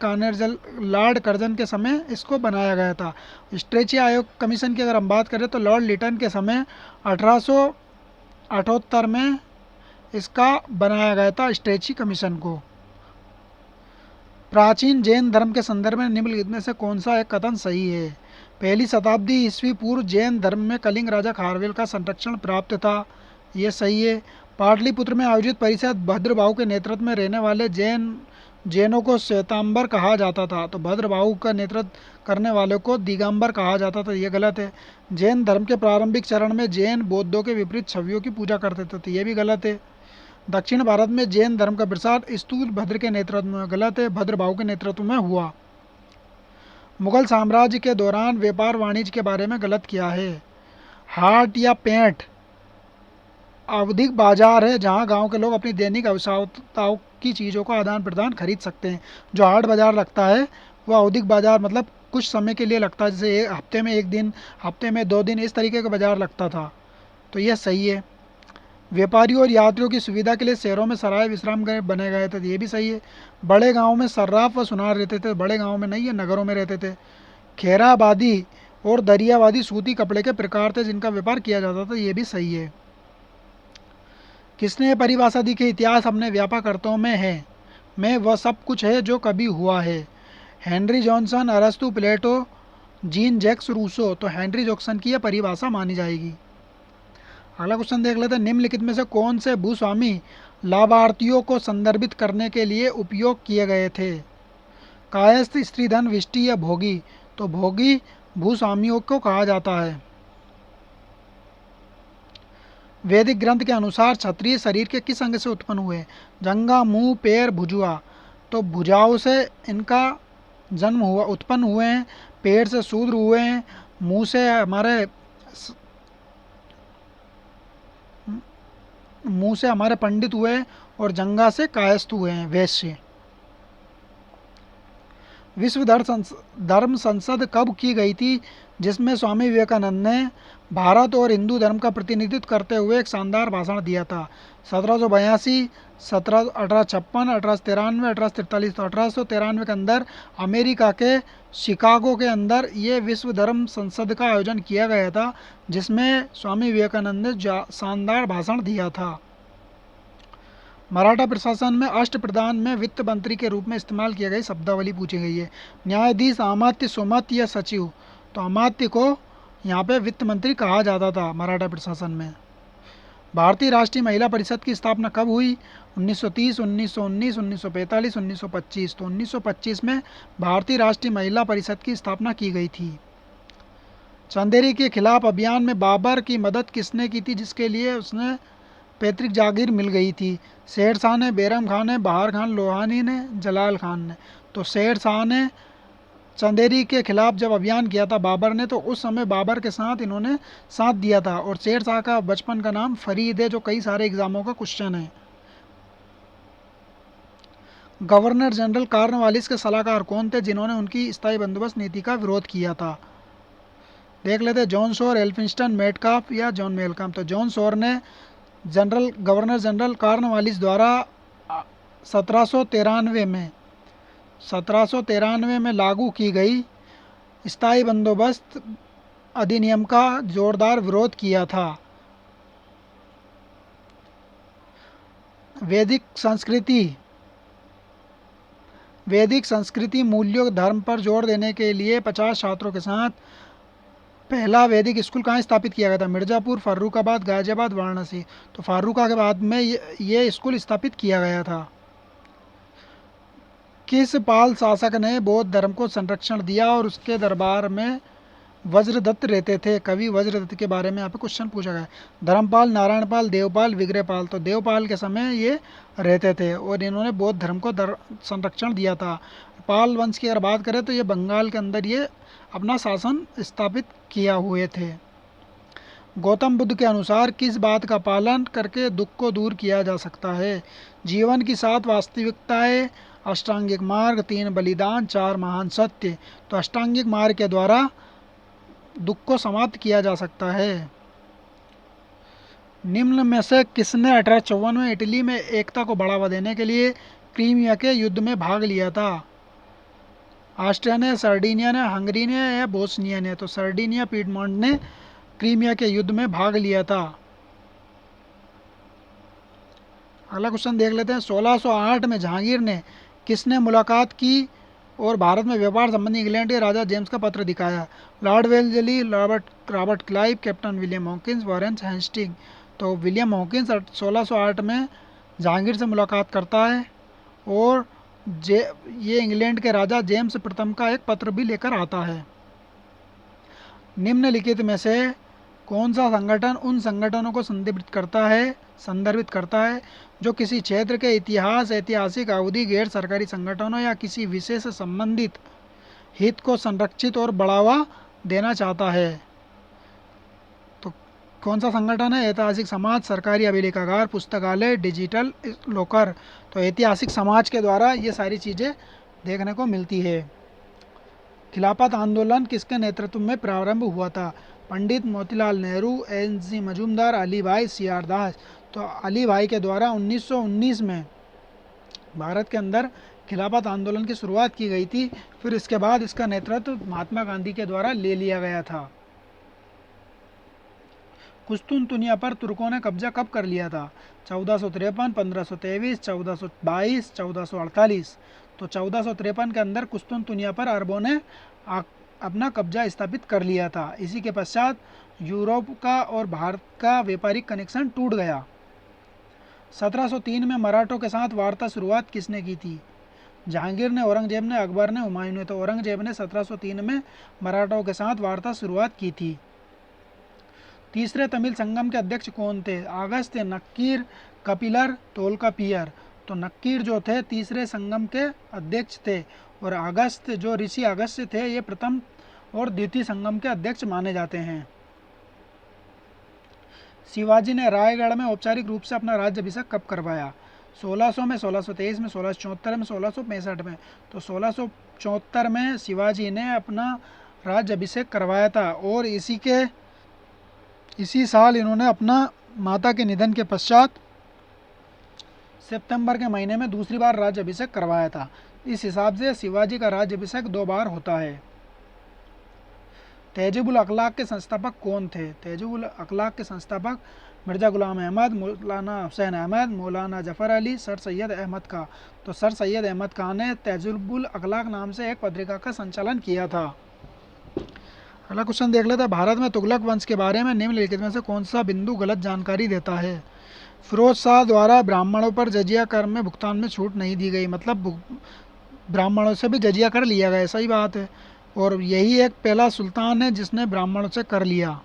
कर्जन के समय इसको बनाया गया था। स्ट्रेची आयोग कमीशन की अगर हम बात करें तो लॉर्ड लिटन के समय 1878 में इसका बनाया गया था, स्ट्रेची कमीशन को। प्राचीन जैन धर्म के संदर्भ में निम्नलिखित में से कौन सा एक कथन सही है? पहली शताब्दी ईस्वी पूर्व जैन धर्म में कलिंग राजा खारवेल का संरक्षण प्राप्त था, ये सही है। पाटलिपुत्र में आयोजित परिषद भद्रबाहु के नेतृत्व में रहने वाले जैनों को श्वेतांबर कहा जाता था। तो भद्रबाहु का नेतृत्व करने वाले को दिगंबर कहा जाता था, ये गलत है। जैन धर्म के प्रारंभिक चरण में जैन बौद्धों के विपरीत छवियों की पूजा करते थे, तो ये भी गलत है। दक्षिण भारत में जैन धर्म का प्रसार स्थूलभद्र के नेतृत्व में, गलत है, भद्रबाहु के नेतृत्व में हुआ। मुगल साम्राज्य के दौरान व्यापार वाणिज्य के बारे में गलत किया है? हाट या पेंट आवधिक बाजार है, जहां गांव के लोग अपनी दैनिक आवश्यकताओं की चीज़ों का आदान प्रदान खरीद सकते हैं। जो हाट बाजार लगता है वो आवधिक बाजार, मतलब कुछ समय के लिए लगता है, जैसे हफ्ते में 1 दिन, हफ्ते में 2 दिन, इस तरीके का बाजार लगता था, तो यह सही है। व्यापारियों और यात्रियों की सुविधा के लिए शहरों में सराय विश्राम गृह बने गए थे, तो ये भी सही है। बड़े गांवों में सर्राफ व सुनार रहते थे, बड़े गांवों में नहीं है, नगरों में रहते थे। खेराबादी और दरियावादी सूती कपड़े के प्रकार थे जिनका व्यापार किया जाता था, ये भी सही है। किसने परिभाषा दी कि इतिहास अपने व्यापक अर्थों में है? में वह सब कुछ है जो कभी हुआ है। हेनरी जॉनसन, अरस्तु, प्लेटो, जीन जैक्स रूसो। तो हेनरी जॉनसन की यह परिभाषा मानी जाएगी। अगला क्वेश्चन देख लेते हैं, निम्नलिखित में से कौन से भूस्वामी लाभार्थियों को संदर्भित करने के लिए उपयोग किए गए थे? कायस्थ, स्त्रीधन, विष्टि या भोगी? तो भोगी भूस्वामियों को कहा जाता है। वैदिक ग्रंथ के अनुसार क्षत्रिय शरीर के किस अंग से उत्पन्न हुए? जंगा, मुंह, पैर, भुजा। तो भुजाओं से इनका जन्म हुआ, उत्पन्न हुए हैं। पैर से शूद्र हुए हैं। मुंह से हमारे पंडित हुए हैं। और जंगा से कायस्थ हुए हैं, वैश्य। विश्व धर्म संसद कब की गई थी, जिसमें स्वामी विवेकानंद ने भारत और हिंदू धर्म का प्रतिनिधित्व करते हुए एक शानदार भाषण दिया था? 1782, 1856, 1893, 1843। तो 1893 के अंदर अमेरिका के शिकागो के अंदर ये विश्व धर्म संसद का आयोजन किया गया था, जिसमें स्वामी विवेकानंद ने शानदार भाषण दिया था। मराठा प्रशासन में अष्टप्रधान में वित्त मंत्री के रूप में इस्तेमाल किए गए शब्दावली पूछी गई है। न्यायाधीश, अमात्य, सुमत या सचिव? तो अमात्य को यहाँ पे वित्त मंत्री कहा जाता था मराठा प्रशासन में। भारतीय राष्ट्रीय महिला परिषद की स्थापना कब हुई? 1930, 1919, 1945, 1925। तो 1925 में भारतीय राष्ट्रीय महिला परिषद की स्थापना की गई थी। चंदेरी के खिलाफ अभियान में बाबर की मदद किसने की थी, जिसके लिए उसने पैतृक जागीर मिल गई थी? शेर शाह ने, बैरम खान ने, बहार खान लोहानी ने, जलाल खान ने? तो शेर शाह ने चंदेरी के खिलाफ जब अभियान किया था बाबर ने, तो उस समय बाबर के साथ इन्होंने साथ दिया था। और शेर शाह का बचपन का नाम फरीद है, जो कई सारे एग्जामों का क्वेश्चन है। गवर्नर जनरल कॉर्नवालिस के सलाहकार कौन थे, जिन्होंने उनकी स्थायी बंदोबस्त नीति का विरोध किया था? देख लेते हैं, जॉन शोर, एल्फिंस्टन, मेटकाफ या जॉन मेलकम? तो जॉन शोर ने गवर्नर जनरल कॉर्नवालिस द्वारा 1793 में लागू की गई स्थायी बंदोबस्त अधिनियम का जोरदार विरोध किया था। वैदिक संस्कृति मूल्यों धर्म पर जोर देने के लिए 50 छात्रों के साथ पहला वैदिक स्कूल कहाँ स्थापित किया गया था? मिर्ज़ापुर, फर्रुखाबाद, गाजियाबाद, वाराणसी? तो फर्रुखाबाद में ये स्कूल स्थापित किया गया था। किस पाल शासक ने बौद्ध धर्म को संरक्षण दिया और उसके दरबार में वज्रदत्त रहते थे? कवि वज्रदत्त के बारे में यहाँ पे क्वेश्चन पूछा गया है। धर्मपाल, नारायणपाल, देवपाल, विग्रहपाल? तो देवपाल के समय ये रहते थे और इन्होंने बौद्ध धर्म को संरक्षण दिया था। पाल वंश की अगर बात करें तो ये बंगाल के अंदर ये अपना शासन स्थापित किया हुए थे। गौतम बुद्ध के अनुसार किस बात का पालन करके दुख को दूर किया जा सकता है? जीवन की 7 वास्तविकताएं, अष्टांगिक मार्ग, 3 बलिदान, 4 महान सत्य? तो अष्टांगिक मार्ग के द्वारा दुख को समाप्त किया जा सकता है। निम्न में से किसने 1854 में इटली में एकता को बढ़ावा देने के लिए क्रीमिया के युद्ध में भाग लिया था? ऑस्ट्रिया ने, सर्डिनिया ने, हंगरी ने या बोस्निया ने? तो सर्डिनिया पीडमोंट ने क्रीमिया के युद्ध में भाग लिया था। अगला क्वेश्चन देख लेते हैं, 1608 में जहांगीर ने किसने मुलाकात की और भारत में व्यापार संबंधी इंग्लैंड के राजा जेम्स का पत्र दिखाया? Lord Wellesley, Robert Clive, Captain William Hawkins, Warren Hasting? तो विलियम हॉकिंस 1608 में जहांगीर से मुलाकात करता है और ये इंग्लैंड के राजा जेम्स प्रथम का एक पत्र भी लेकर आता है। निम्नलिखित में से कौन सा संगठन उन संगठनों को संदर्भित करता है जो किसी क्षेत्र के इतिहास, ऐतिहासिक अवधि, गैर सरकारी संगठनों या किसी विशेष से संबंधित हित को संरक्षित और बढ़ावा देना चाहता है? तो कौन सा संगठन है? ऐतिहासिक समाज, सरकारी अभिलेखागार, पुस्तकालय, डिजिटल लॉकर? तो ऐतिहासिक समाज के द्वारा ये सारी चीज़ें देखने को मिलती है। खिलाफत आंदोलन किसके नेतृत्व में प्रारंभ हुआ था? पंडित मोतीलाल नेहरू, एन.जी. मजूमदार, अली भाई, सी.आर. दास? तो अली भाई के द्वारा 1919 में भारत के अंदर खिलाफत आंदोलन की शुरुआत की गई थी। फिर इसके बाद इसका नेतृत्व महात्मा गांधी के द्वारा ले लिया गया था। कुस्तुनतुनिया पर तुर्कों ने कब्जा कब कर लिया था? 1453, 1523, 1422, 1448। तो 1453 के अंदर कुस्तुनतुनिया पर अरबों ने अपना कब्जा स्थापित कर लिया था। इसी के पश्चात यूरोप का और भारत का व्यापारिक कनेक्शन टूट गया। 1703 में मराठों के साथ वार्ता शुरुआत किसने की थी? जहांगीर ने, औरंगजेब ने, अकबर ने, हुमायूं ने। तो औरंगजेब ने 1703 में मराठों के साथ वार्ता शुरुआत की थी। तीसरे तमिल संगम के अध्यक्ष कौन थे? अगस्त्य, नक्कीर, कपिलर, तोलकापियर। तो नक्कीर जो थे तीसरे संगम के अध्यक्ष थे, और अगस्त्य जो ऋषि अगस्त्य थे ये प्रथम और द्वितीय संगम के अध्यक्ष माने जाते हैं। शिवाजी ने रायगढ़ में औपचारिक रूप से अपना राज्याभिषेक कब करवाया? 1600 में, 1623 में, 1674 में, 1665 में। तो 1674 में शिवाजी ने अपना राज्याभिषेक करवाया था, और इसी साल इन्होंने अपना माता के निधन के पश्चात सितंबर के महीने में दूसरी बार राज्याभिषेक करवाया था। इस हिसाब से शिवाजी का राज्याभिषेक 2 बार होता है। तहज़ीबुल अखलाक के संस्थापक कौन थे? तहज़ीबुल अखलाक के संस्थापक मिर्ज़ा गुलाम अहमद, मौलाना हुसैन अहमद, मौलाना जफ़र अली, सर सैयद अहमद खां। तो सर सैयद अहमद खां ने तहज़ीबुल अखलाक नाम से एक पत्रिका का संचालन किया था। अगला क्वेश्चन देख लेते हैं। भारत में तुगलक वंश के बारे में निम्नलिखित में से कौन सा बिंदु गलत जानकारी देता है? फिरोज शाह द्वारा ब्राह्मणों पर जजिया कर में भुगतान में छूट नहीं दी गई, मतलब ब्राह्मणों से भी जजिया कर लिया गया, सही बात है। और यही एक पहला सुल्तान है जिसने ब्राह्मणों से कर लिया।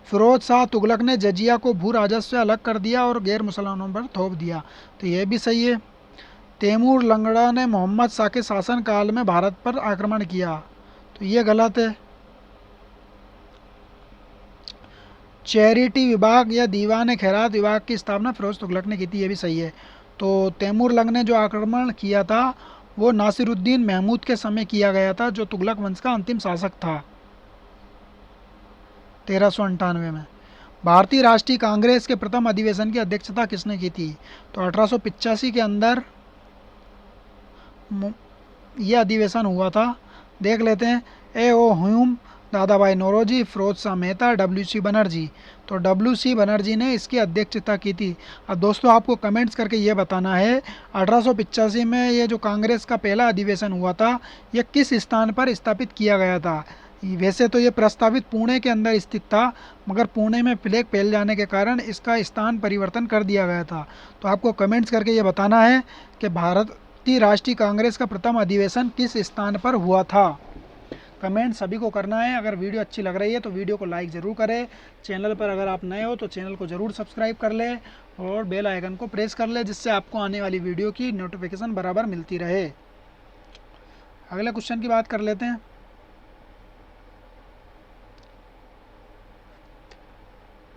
फिरोज शाह तुगलक ने जजिया को भू राजस्व से अलग कर दिया और गैर मुसलमानों पर थोप दिया, तो यह भी सही है। तैमूर लंगड़ा ने मोहम्मद शाह के शासनकाल में भारत पर आक्रमण किया, तो ये गलत है। चैरिटी विभाग या दीवान खैरात विभाग की स्थापना फिरोज तुगलक ने की थी, ये भी सही है। तो तैमूर लंग ने जो आक्रमण किया था वो नासिरुद्दीन महमूद के समय किया गया था, जो तुगलक वंश का अंतिम शासक था 1398 में। भारतीय राष्ट्रीय कांग्रेस के प्रथम अधिवेशन की अध्यक्षता किसने की थी? तो 1885 के अंदर यह अधिवेशन हुआ था। देख लेते हैं। ए ओ ह्यूम, दादा भाई नौरोजी, फिरोज शाह मेहता, डब्ल्यू.सी. बनर्जी। तो डब्ल्यू.सी. बनर्जी ने इसकी अध्यक्षता की थी। अब दोस्तों आपको कमेंट्स करके ये बताना है 1885 में ये जो कांग्रेस का पहला अधिवेशन हुआ था ये किस स्थान पर स्थापित किया गया था? वैसे तो ये प्रस्तावित पुणे के अंदर स्थित था, मगर पुणे में प्लेग फैल जाने के कारण इसका स्थान परिवर्तन कर दिया गया था। तो आपको कमेंट्स करके ये बताना है कि भारतीय राष्ट्रीय कांग्रेस का प्रथम अधिवेशन किस स्थान पर हुआ था। कमेंट सभी को करना है। अगर वीडियो अच्छी लग रही है तो वीडियो को लाइक ज़रूर करें। चैनल पर अगर आप नए हो तो चैनल को ज़रूर सब्सक्राइब कर लें और बेल आइकन को प्रेस कर लें, जिससे आपको आने वाली वीडियो की नोटिफिकेशन बराबर मिलती रहे। अगले क्वेश्चन की बात कर लेते हैं।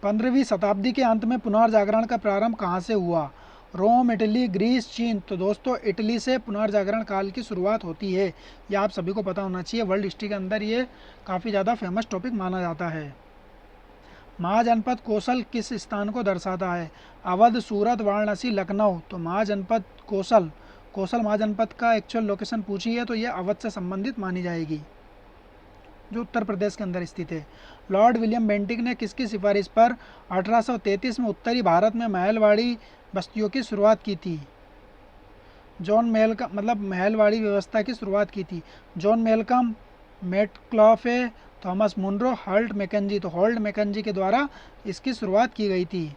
15वीं शताब्दी के अंत में पुनर्जागरण का प्रारंभ कहाँ से हुआ? रोम, इटली, ग्रीस, चीन। तो दोस्तों इटली से पुनर्जागरण काल की शुरुआत होती है, यह आप सभी को पता होना चाहिए। वर्ल्ड हिस्ट्री के अंदर ये काफ़ी ज़्यादा फेमस टॉपिक माना जाता है। महाजनपद कौशल किस स्थान को दर्शाता है? अवध, सूरत, वाराणसी, लखनऊ। तो महाजनपद कौशल महाजनपद का एक्चुअल लोकेशन पूछी है तो ये अवध से संबंधित मानी जाएगी, जो उत्तर प्रदेश के अंदर स्थित है। लॉर्ड विलियम बेंटिक ने किसकी सिफारिश पर 1833 में उत्तरी भारत में महलवाड़ी बस्तियों की शुरुआत की थी? जॉन महलवाड़ी व्यवस्था की शुरुआत की थी। John Malcolm, Metcalfe, Thomas Munro, Holt Mackenzie. तो हॉल्ट मैकेंजी के द्वारा इसकी शुरुआत की गई थी।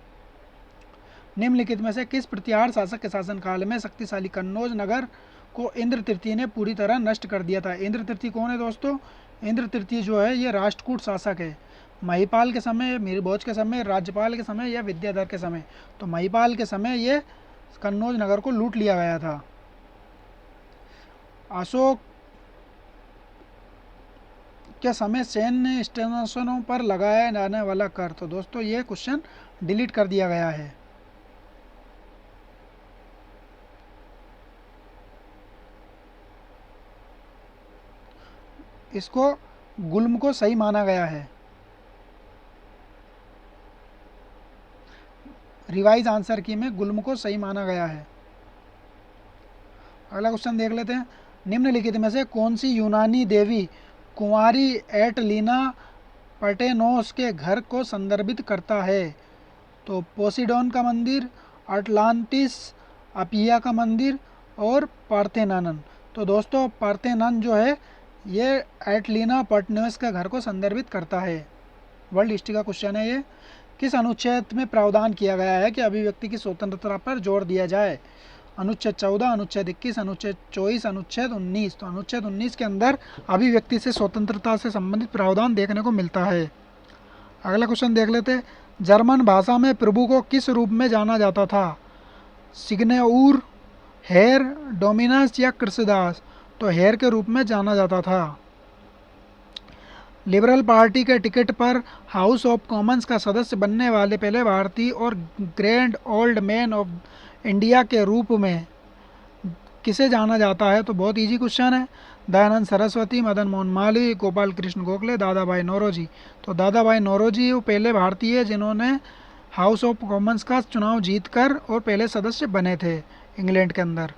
निम्नलिखित में से किस प्रतिहार शासक के शासनकाल में शक्तिशाली कन्नौज नगर को इंद्र तृतीय ने पूरी तरह नष्ट कर दिया था? इंद्र तृतीय कौन है दोस्तों? इंद्र तृतीय जो है ये राष्ट्रकूट शासक है। महिपाल के समय, मीरभोज के समय, राज्यपाल के समय या विद्याधर के समय? तो महिपाल के समय ये कन्नौज नगर को लूट लिया गया था। अशोक के समय सैन्य स्टेशनों पर लगाया जाने वाला कर? तो दोस्तों ये क्वेश्चन डिलीट कर दिया गया है। इसको गुल्म को सही माना गया है। रिवाइज आंसर की में गुल्म को सही माना गया है। अगला क्वेश्चन देख लेते हैं। निम्नलिखित में से कौन सी यूनानी देवी कुंवारी एटलीना पर्टेनोस के घर को संदर्भित करता है। तो पोसीडोन का मंदिर, अटलांटिस, अपिया का मंदिर और पार्थेनन। तो दोस्तों पार्थेनन जो है ये एटलीना पर्टेनोस के घर को संदर्भित करता है। वर्ल्ड हिस्ट्री का क्वेश्चन है ये। किस अनुच्छेद में प्रावधान किया गया है कि अभिव्यक्ति की स्वतंत्रता पर जोर दिया जाए? अनुच्छेद 14, अनुच्छेद 21, अनुच्छेद 24, अनुच्छेद 19। तो अनुच्छेद 19 के अंदर अभिव्यक्ति से स्वतंत्रता से संबंधित प्रावधान देखने को मिलता है। अगला क्वेश्चन देख लेते हैं। जर्मन भाषा में प्रभु को किस रूप में जाना जाता था? सिग्नेउर, हेर, डोमिनस या कृषदास? तो हेर के रूप में जाना जाता था। लिबरल पार्टी के टिकट पर हाउस ऑफ कॉमन्स का सदस्य बनने वाले पहले भारतीय और grand old man of India के रूप में किसे जाना जाता है? तो बहुत इजी क्वेश्चन है। दयानंद सरस्वती, मदन मोहन मालवीय, गोपाल कृष्ण गोखले, दादा भाई नौरोजी। तो दादा भाई नौरोजी वो पहले भारतीय जिन्होंने हाउस ऑफ कॉमन्स का चुनाव जीतकर और पहले सदस्य बने थे इंग्लैंड के अंदर।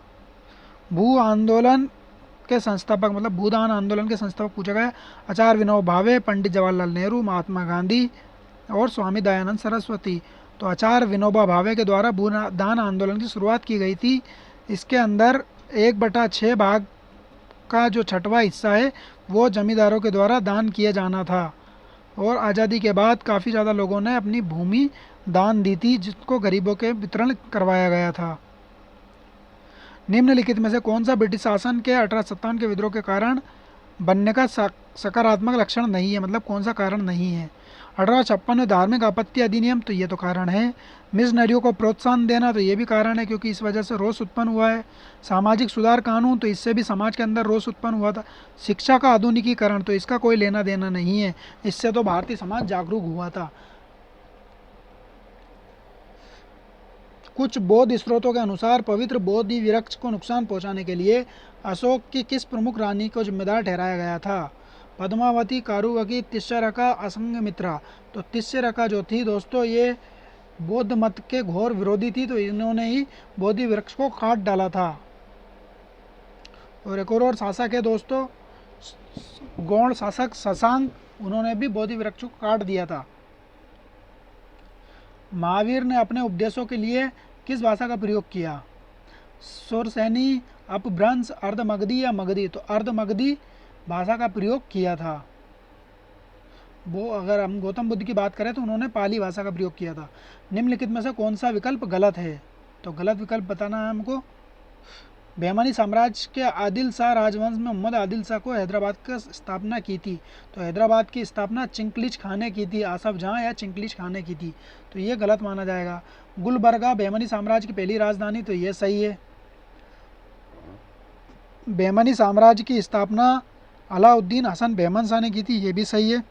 भू आंदोलन के संस्थापक मतलब भूदान आंदोलन के संस्थापक पूछा गया। आचार्य विनोबा भावे, पंडित जवाहरलाल नेहरू, महात्मा गांधी और स्वामी दयानंद सरस्वती। तो आचार्य विनोबा भावे के द्वारा भूदान आंदोलन की शुरुआत की गई थी। इसके अंदर 1/6 भाग का जो छठवां हिस्सा है वो जमींदारों के द्वारा दान किया जाना था। और आज़ादी के बाद काफ़ी ज़्यादा लोगों ने अपनी भूमि दान दी थी जिसको गरीबों के वितरण करवाया गया था। निम्नलिखित में से कौन सा ब्रिटिश शासन के 1857 के विद्रोह के कारण बनने का सकारात्मक लक्षण नहीं है? मतलब कौन सा कारण नहीं है? 1856 में धार्मिक आपत्ति अधिनियम, तो ये तो कारण है। मिशनरियों को प्रोत्साहन देना, तो ये भी कारण है क्योंकि इस वजह से रोष उत्पन्न हुआ है। सामाजिक सुधार कानून, तो इससे भी समाज के अंदर रोष उत्पन्न हुआ था। शिक्षा का आधुनिकीकरण, तो इसका कोई लेना देना नहीं है, इससे तो भारतीय समाज जागरूक हुआ था। कुछ बौद्ध स्रोतों के अनुसार पवित्र बोधि वृक्ष को नुकसान पहुंचाने के लिए अशोक की किस प्रमुख रानी को जिम्मेदार ठहराया गया था? पद्मावती, कारुवकी, तिस्सरका, असंघमित्रा। तो तिस्सरका जो थी दोस्तों ये बौद्ध मत के घोर विरोधी थी, तो इन्होंने ही बोधि वृक्ष को काट डाला था। और एक और शासक है दोस्तों गौड़ शासक शशांक, उन्होंने भी बोधि वृक्ष को काट दिया था। महावीर ने अपने उपदेशों के लिए किस भाषा का प्रयोग किया? सुरसैनी, अपभ्रंश, अर्धमगधी या मगधी? तो अर्धमगधी भाषा का प्रयोग किया था। वो अगर हम गौतम बुद्ध की बात करें तो उन्होंने पाली भाषा का प्रयोग किया था। निम्नलिखित में से कौन सा विकल्प गलत है? तो गलत विकल्प बताना है हमको। बहमानी साम्राज्य के आदिल शाह राजवंश में मोहम्मद आदिल शाह को हैदराबाद की स्थापना की थी। तो हैदराबाद की स्थापना चिंकलिश खान ने की थी, आसफ जहाँ या चिंकलिश खान ने की थी, तो ये गलत माना जाएगा। गुलबर्गा बहमानी साम्राज्य की पहली राजधानी, तो ये सही है। बहमानी साम्राज्य की स्थापना अलाउद्दीन हसन बहमन शाह ने की थी, ये भी सही है।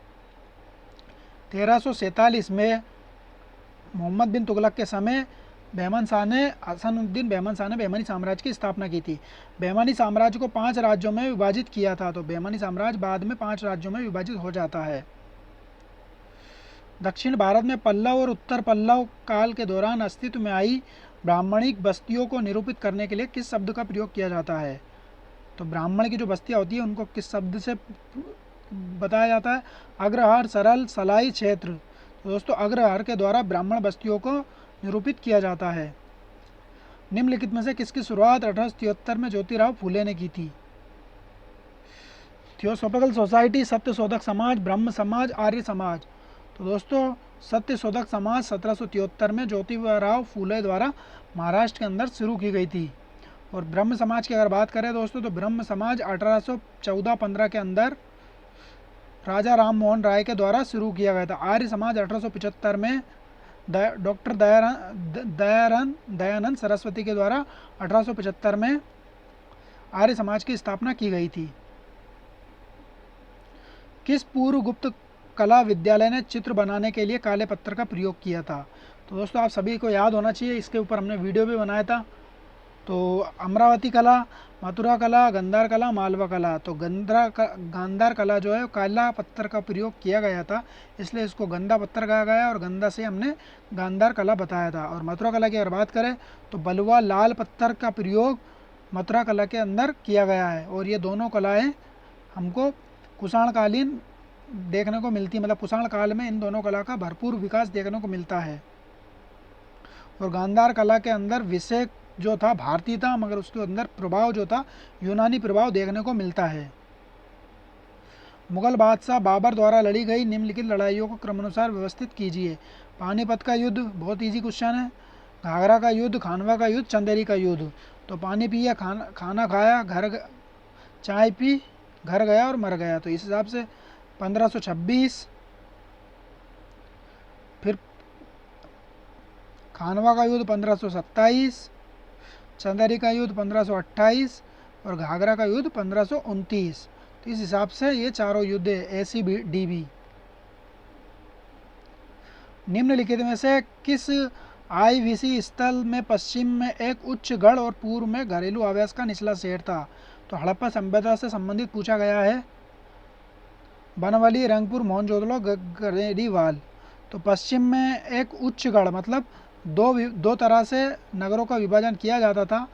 1347 में मोहम्मद बिन तुगलक के समय हसनुद्दीन बहमन शाह ने बहमानी साम्राज्य की स्थापना की थी। बहमानी साम्राज्य को 5 राज्यों में विभाजित किया था, तो बहमानी साम्राज्य बाद में 5 राज्यों में विभाजित हो जाता है। दक्षिण भारत में पल्लव और उत्तर पल्लव काल के दौरान अस्तित्व में आई ब्राह्मणिक बस्तियों को निरूपित करने के लिए किस शब्द का प्रयोग किया जाता है? तो ब्राह्मण की जो बस्तियाँ होती है उनको किस शब्द से बताया जाता है? अग्रहार, सरल, सलाई, क्षेत्र। तो दोस्तों अग्रहार के द्वारा ब्राह्मण बस्तियों को निरूपित किया जाता है। निम्नलिखित में से किसकी शुरुआत 1873 में ज्योतिराव फूले ने की थी? थियोसॉफिकल सोसाइटी, सत्य शोधक समाज, ब्रह्म समाज, आर्य समाज। तो दोस्तों सत्य शोधक समाज 1773 में ज्योतिराव फूले द्वारा महाराष्ट्र के अंदर शुरू की गई थी। और ब्रह्म समाज की अगर बात करें दोस्तों तो ब्रह्म समाज 1814-15 के अंदर राजा राम मोहन राय के द्वारा शुरू किया गया था। आर्य समाज 1875 में डॉक्टर दयानंद सरस्वती के द्वारा 1875 में आर्य समाज की स्थापना की गई थी। किस पूर्व गुप्त कला विद्यालय ने चित्र बनाने के लिए काले पत्थर का प्रयोग किया था? तो दोस्तों आप सभी को याद होना चाहिए, इसके ऊपर हमने वीडियो भी बनाया था। तो अमरावती कला, मथुरा कला, गंधार कला, मालवा कला। तो गांधार कला जो है काला पत्थर का प्रयोग किया गया था, इसलिए इसको गंदा पत्थर कहा गया और गंदा से हमने गांधार कला बताया था। और मथुरा कला की अगर बात करें तो बलुआ लाल पत्थर का प्रयोग मथुरा कला के अंदर किया गया है। और ये दोनों कलाएँ हमको कुषाणकालीन देखने को मिलती है, मतलब कुषाण काल में इन दोनों कला का भरपूर विकास देखने को मिलता है। और गांधार कला के अंदर विषय जो था भारतीय था, मगर उसके अंदर प्रभाव जो था यूनानी प्रभाव देखने को मिलता है। मुगल बादशाह बाबर द्वारा लड़ी गई निम्नलिखित लड़ाइयों को क्रमानुसार व्यवस्थित कीजिए। पानीपत का युद्ध, बहुत इजी क्वेश्चन है। घाघरा का युद्ध, खानवा का युद्ध, चंदेरी का युद्ध। तो पानी पिया, खाना खाया, चाय पी, घर गया और मर गया। तो इस हिसाब से 1526। फिर खानवा का युद्ध 1527, चंदेरी का युद्ध 1528 और घाघरा का युद्ध 1529। तो इस हिसाब से ये चारों युद्ध है, ACDB। निम्नलिखित में से किस IVC स्थल में पश्चिम में एक उच्च गढ़ और पूर्व में घरेलू आवास का निचला शेड था? तो हड़प्पा सभ्यता से संबंधित पूछा गया है। बनवाली, रंगपुर, मोहनजोदड़ो, गढ़ेरीवाल। तो पश्चिम में एक उच्च गढ़, मतलब दो तरह से नगरों का विभाजन किया जाता था।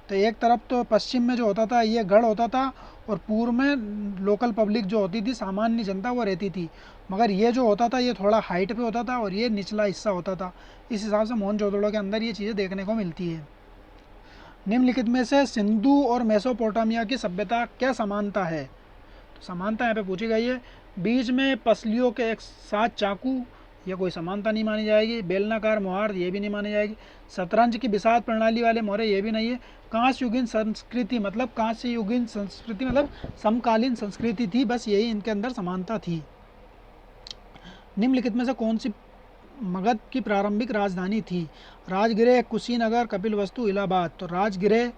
तो एक तरफ तो पश्चिम में जो होता था ये गढ़ होता था, और पूर्व में लोकल पब्लिक जो होती थी, सामान्य जनता, वो रहती थी। मगर ये जो होता था ये थोड़ा हाइट पे होता था और ये निचला हिस्सा होता था। इस हिसाब से मोहनजोदड़ो के अंदर ये चीज़ें देखने को मिलती है। निम्नलिखित में से सिंधु और मेसोपोटामिया की सभ्यता क्या समानता है? तो समानता यहाँ पे पूछी गई है। बीच में पसलियों के एक साथ चाकू, ये कोई समानता नहीं मानी जाएगी। बेलनाकार मुहार, ये भी नहीं मानी जाएगी। शतरंज की विषाद प्रणाली वाले मोहरे, ये भी नहीं है। कांस्य युगीन संस्कृति, मतलब कांस्य युगीन संस्कृति मतलब समकालीन संस्कृति थी, बस यही इनके अंदर समानता थी। निम्नलिखित में से कौन सी मगध की प्रारंभिक राजधानी थी? राजगृह, कुशीनगर, कपिलवस्तु, इलाहाबाद। तो राजगृह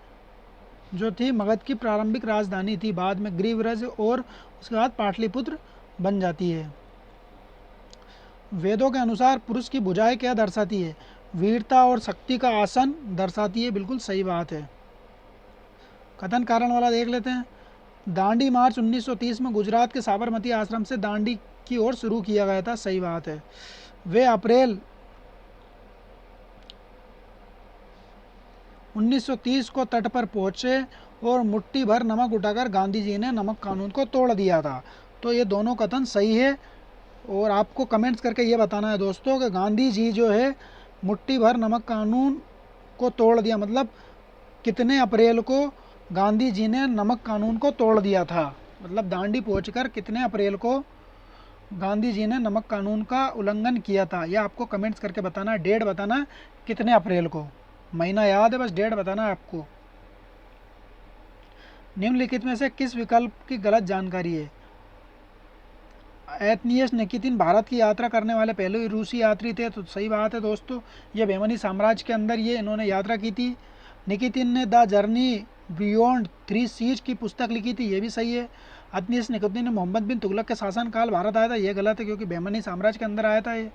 जो थी मगध की प्रारंभिक राजधानी थी, बाद में गिरिव्रज और उसके बाद पाटलिपुत्र बन जाती है। वेदों के अनुसार पुरुष की भुजाएं क्या दर्शाती है? वीरता और शक्ति का आसन दर्शाती है, बिल्कुल सही बात है। कथन कारण वाला देख लेते हैं। दांडी मार्च 1930 में गुजरात के साबरमती आश्रम से दांडी की ओर शुरू किया गया था, सही बात है। वे अप्रैल 1930 को तट पर पहुंचे और मुट्ठी भर नमक उठाकर गांधी जी ने नमक कानून को तोड़ दिया था। तो ये दोनों कथन सही है। और आपको कमेंट्स करके ये बताना है दोस्तों कि गांधी जी जो है मुट्ठी भर नमक कानून को तोड़ दिया, मतलब कितने अप्रैल को गांधी जी ने नमक कानून को तोड़ दिया था, मतलब दांडी पहुंचकर कितने अप्रैल को गांधी जी ने नमक कानून का उल्लंघन किया था। यह आपको कमेंट्स करके बताना है, डेट बताना है कितने अप्रैल को। महीना याद है, बस डेट बताना है आपको। निम्नलिखित में से किस विकल्प की गलत जानकारी है? एथनियस निकितिन भारत की यात्रा करने वाले पहले रूसी यात्री थे, तो सही बात है दोस्तों। ये बेमनी साम्राज्य के अंदर ये इन्होंने यात्रा की थी। निकितिन ने the journey beyond three seas की पुस्तक लिखी थी, ये भी सही है। एथनियस निकितिन ने मोहम्मद बिन तुगलक के शासनकाल भारत आया था, ये गलत है क्योंकि बेमनी साम्राज्य के अंदर आया था ये।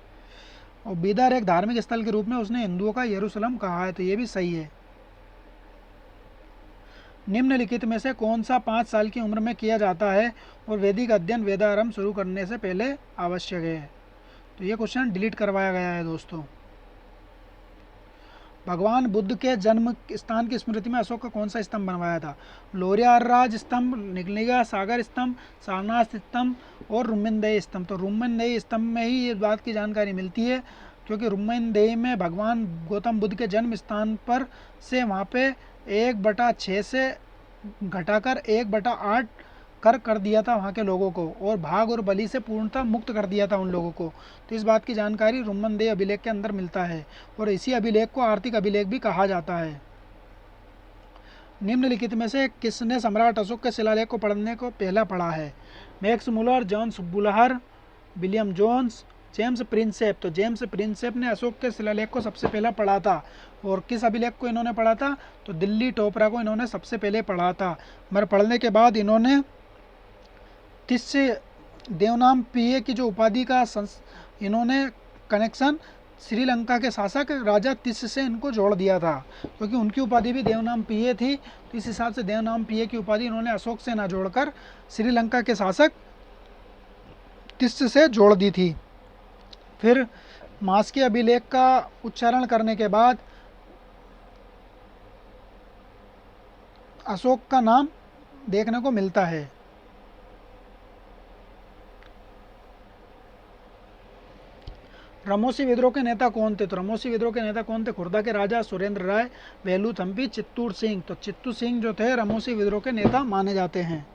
और बीदर एक धार्मिक स्थल के रूप में उसने हिंदुओं का यरूशलेम कहा है, तो ये भी सही है। निम्नलिखित में से कौन सा 5 साल की उम्र में किया जाता है और वैदिक अध्ययन वेदारंभ शुरू करने से पहले आवश्यक है? तो ये क्वेश्चन डिलीट करवाया गया है दोस्तों। भगवान बुद्ध के जन्म स्थान की स्मृति में अशोक का कौन सा स्तंभ बनवाया था? लोरियाराज स्तंभ, निगलिगा सागर स्तंभ, सारनाथ स्तंभ और रुम्मनदेही स्तंभ। तो रुम्मनदेही स्तंभ में ही ये बात की जानकारी मिलती है, क्योंकि रुम्मनदेही में भगवान गौतम बुद्ध के जन्म स्थान पर से वहाँ पे 1/6 से घटाकर 1/8 कर दिया था वहाँ के लोगों को, और भाग और बलि से पूर्णतः मुक्त कर दिया था उन लोगों को। तो इस बात की जानकारी रुम्मनदेही अभिलेख के अंदर मिलता है, और इसी अभिलेख को आर्थिक अभिलेख भी कहा जाता है। निम्नलिखित में से किसने सम्राट अशोक के शिलालेख को पढ़ने को पहला पढ़ा है? Max Muller, John Buhler, William Jones, James Prinsep. तो जेम्स प्रिंसेप ने अशोक के शिलालेख को सबसे पहला पढ़ा था। और किस अभिलेख को इन्होंने पढ़ा था? तो दिल्ली टोपरा को इन्होंने सबसे पहले पढ़ा था। मगर पढ़ने के बाद इन्होंने तिस्से देवनाम पीए की जो उपाधि का इन्होंने कनेक्शन श्रीलंका के शासक राजा तिस्स से इनको जोड़ दिया था, क्योंकि उनकी उपाधि भी देवनाम पीए थी। तो इस हिसाब से देवनाम पीए की उपाधि इन्होंने अशोक से ना जोड़कर श्रीलंका के शासक तिस्स से जोड़ दी थी। फिर मास के अभिलेख का उच्चारण करने के बाद अशोक का नाम देखने को मिलता है। रमोसी विद्रोह के नेता कौन थे? तो रमोसी विद्रोह के नेता कौन थे? खुर्दा के राजा सुरेंद्र राय, वेलुथम्पी, चित्तूर सिंह। तो चित्तूर सिंह जो थे रमोसी विद्रोह के नेता माने जाते हैं।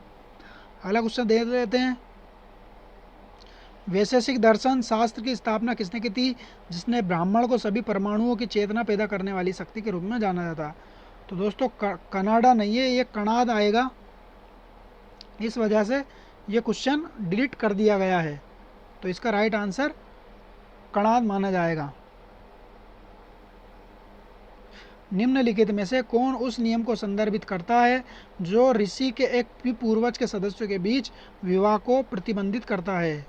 अगला क्वेश्चन देख लेते हैं। वैशेषिक दर्शन शास्त्र की स्थापना किसने की थी? जिसने ब्राह्मण को सभी परमाणुओं की चेतना पैदा करने वाली शक्ति के रूप में जाना जाता। तो दोस्तों कनाडा नहीं है, ये कणाद आएगा, इस वजह से ये क्वेश्चन डिलीट कर दिया गया है। तो इसका राइट आंसर कणाद माना जाएगा। निम्नलिखित में से कौन उस नियम को संदर्भित करता है जो ऋषि के एक भी पूर्वज के सदस्यों के बीच विवाह को प्रतिबंधित करता है?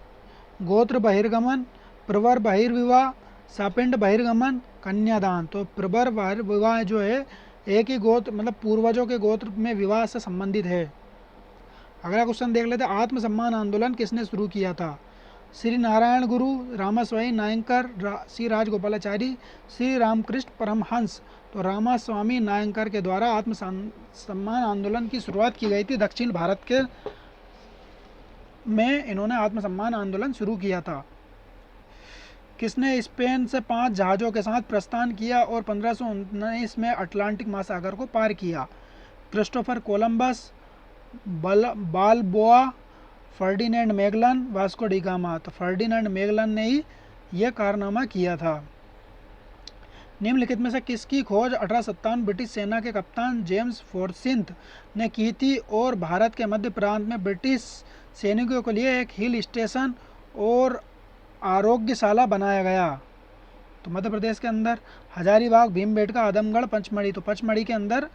गोत्र बहिर्गमन, प्रवर बहिर्विवाह, सापिंड बहिर्गमन, कन्यादान। तो प्रवर बहिर्विवाह जो है एक ही गोत्र मतलब पूर्वजों के गोत्र में विवाह से संबंधित है। अगला क्वेश्चन देख लेते हैं। आत्मसम्मान आंदोलन किसने शुरू किया था? श्री नारायण गुरु, रामास्वामी नायंकर, श्री राजगोपालाचारी, श्री रामकृष्ण परमहंस। तो रामास्वामी नायंकर के द्वारा आत्मसम्मान आंदोलन की शुरुआत की गई थी। दक्षिण भारत के में इन्होंने आत्मसम्मान आंदोलन शुरू किया था। किसने स्पेन से 5 जहाज़ों के साथ प्रस्थान किया और 1519 में अटलांटिक महासागर को पार किया? Christopher Columbus, बालबोआ, Ferdinand Magellan, Vasco D gamma. तो फर्डिनेंड मैगलन ने ही यह कारनामा किया था। निम्नलिखित में से किसकी खोज 1857 ब्रिटिश सेना के कप्तान जेम्स फोर्सिथ ने की थी और भारत के मध्य प्रांत में ब्रिटिश सैनिकों के लिए एक हिल स्टेशन और आरोग्यशाला बनाया गया? तो मध्य प्रदेश के अंदर हजारीबाग, भीमबेटका, आदमगढ़, पचमढ़ी। तो पचमढ़ी के अंदर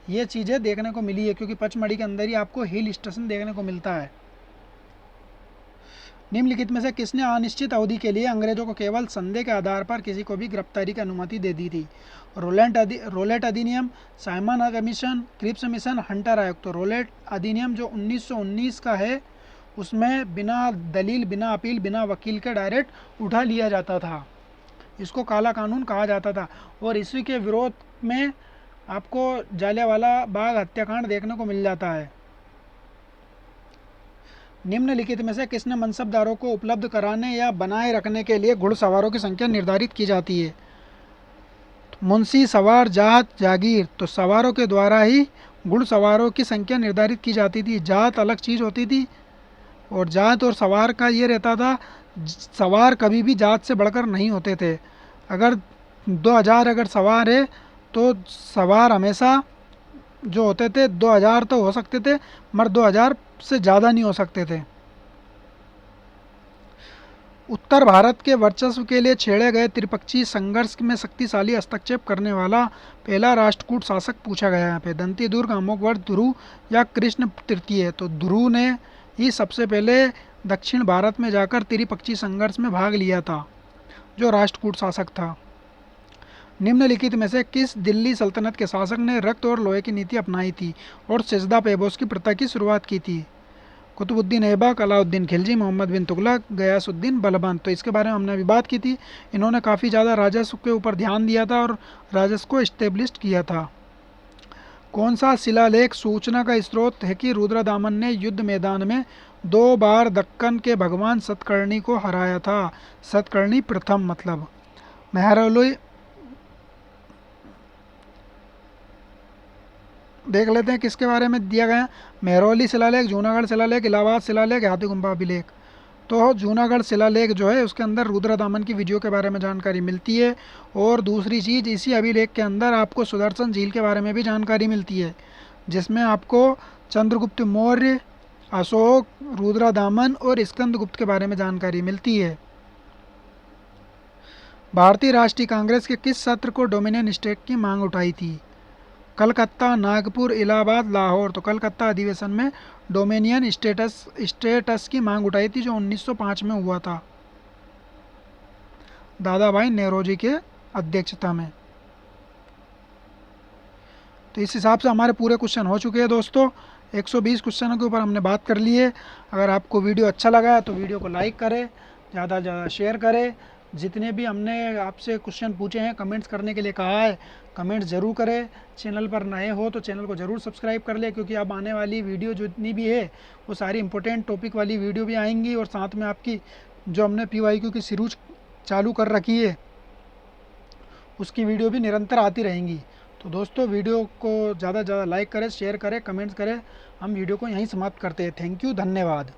ये चीज़ें देखने को मिली है क्योंकि पचमढ़ी के अंदर ही आपको हिल स्टेशन देखने को मिलता है। निम्नलिखित में से किसने अनिश्चित अवधि के लिए अंग्रेजों को केवल संदेह के आधार पर किसी को भी गिरफ्तारी की अनुमति दे दी थी? रोलेट अधिनियम, Simon Commission, Cripps Mission, Hunter आयोग। तो रोलेट अधिनियम जो 1919 का है उसमें बिना दलील, बिना अपील, बिना वकील के डायरेक्ट उठा लिया जाता था। इसको काला कानून कहा जाता था और इसी के विरोध में आपको जालियांवाला बाग हत्याकांड देखने को मिल जाता है। निम्नलिखित में से किसने मनसबदारों को उपलब्ध कराने या बनाए रखने के लिए घुड़सवारों की संख्या निर्धारित की जाती है? मुंशी, सवार, जात, जागीर। तो सवारों के द्वारा ही घुड़सवारों की संख्या निर्धारित की जाती थी। जात अलग चीज़ होती थी और जात और सवार का ये रहता था, सवार कभी भी जात से बढ़कर नहीं होते थे। अगर 2000 अगर सवार है तो सवार हमेशा जो होते थे 2000 तो हो सकते थे मगर 2000 से ज़्यादा नहीं हो सकते थे। उत्तर भारत के वर्चस्व के लिए छेड़े गए त्रिपक्षीय संघर्ष में शक्तिशाली हस्तक्षेप करने वाला पहला राष्ट्रकूट शासक पूछा गया है यहाँ पे। दंती दुर्ग, अमोघवर्ष, ध्रुव या कृष्ण तृतीय। तो ध्रुव ने ही सबसे पहले दक्षिण भारत में जाकर त्रिपक्षीय संघर्ष में भाग लिया था, जो राष्ट्रकूट शासक था। निम्नलिखित में से किस दिल्ली सल्तनत के शासक ने रक्त और लोहे की नीति अपनाई थी और सजदा पेबोस की प्रथा की शुरुआत की थी? कुतुबुद्दीन ऐबक, अलाउद्दीन खिलजी, मोहम्मद बिन तुगलक, गयासुद्दीन बलबन। तो इसके बारे में हमने अभी बात की थी। इन्होंने काफ़ी ज़्यादा राजस्व के ऊपर ध्यान दिया था और राजस्व को इस्टेब्लिश किया था। कौन सा शिलालेख सूचना का स्रोत है कि रुद्रदामन ने युद्ध मैदान में 2 बार दक्कन के भगवान सतकर्णी को हराया था? सतकर्णी प्रथम मतलब। मेहरौली देख लेते हैं किसके बारे में दिया गया। मेहरौली शिलालेख, जूनागढ़ शिलालेख, इलाहाबाद शिलालेख, हाथीगुम्बा अभिलेख। तो जूनागढ़ शिलालेख जो है उसके अंदर रुद्रदामन की विजयों के बारे में जानकारी मिलती है और दूसरी चीज़ इसी अभिलेख के अंदर आपको सुदर्शन झील के बारे में भी जानकारी मिलती है, जिसमें आपको चंद्रगुप्त मौर्य, अशोक, रुद्रदामन और स्कंदगुप्त के बारे में जानकारी मिलती है। भारतीय राष्ट्रीय कांग्रेस के किस सत्र को डोमिनियन स्टेट की मांग उठाई थी? कलकत्ता, नागपुर, इलाहाबाद, लाहौर। तो कलकत्ता अधिवेशन में डोमिनियन स्टेटस की मांग उठाई थी जो 1905 में हुआ था, दादा भाई नेहरूजी के अध्यक्षता में। तो इस हिसाब से हमारे पूरे क्वेश्चन हो चुके हैं दोस्तों। 120 क्वेश्चनों के ऊपर हमने बात कर ली है। अगर आपको वीडियो अच्छा लगा है तो वीडियो को लाइक करें, ज़्यादा से ज़्यादा शेयर करें। जितने भी हमने आपसे क्वेश्चन पूछे हैं कमेंट्स करने के लिए कहा है, कमेंट्स ज़रूर करें। चैनल पर नए हो तो चैनल को ज़रूर सब्सक्राइब कर ले, क्योंकि अब आने वाली वीडियो जितनी भी है वो सारी इंपॉर्टेंट टॉपिक वाली वीडियो भी आएंगी और साथ में आपकी जो हमने PYQ की चालू कर रखी है, उसकी वीडियो भी निरंतर आती रहेंगी। तो दोस्तों वीडियो को ज़्यादा से ज़्यादा लाइक करें, शेयर करें, कमेंट्स करें। हम वीडियो को यहीं समाप्त करते हैं। थैंक यू, धन्यवाद।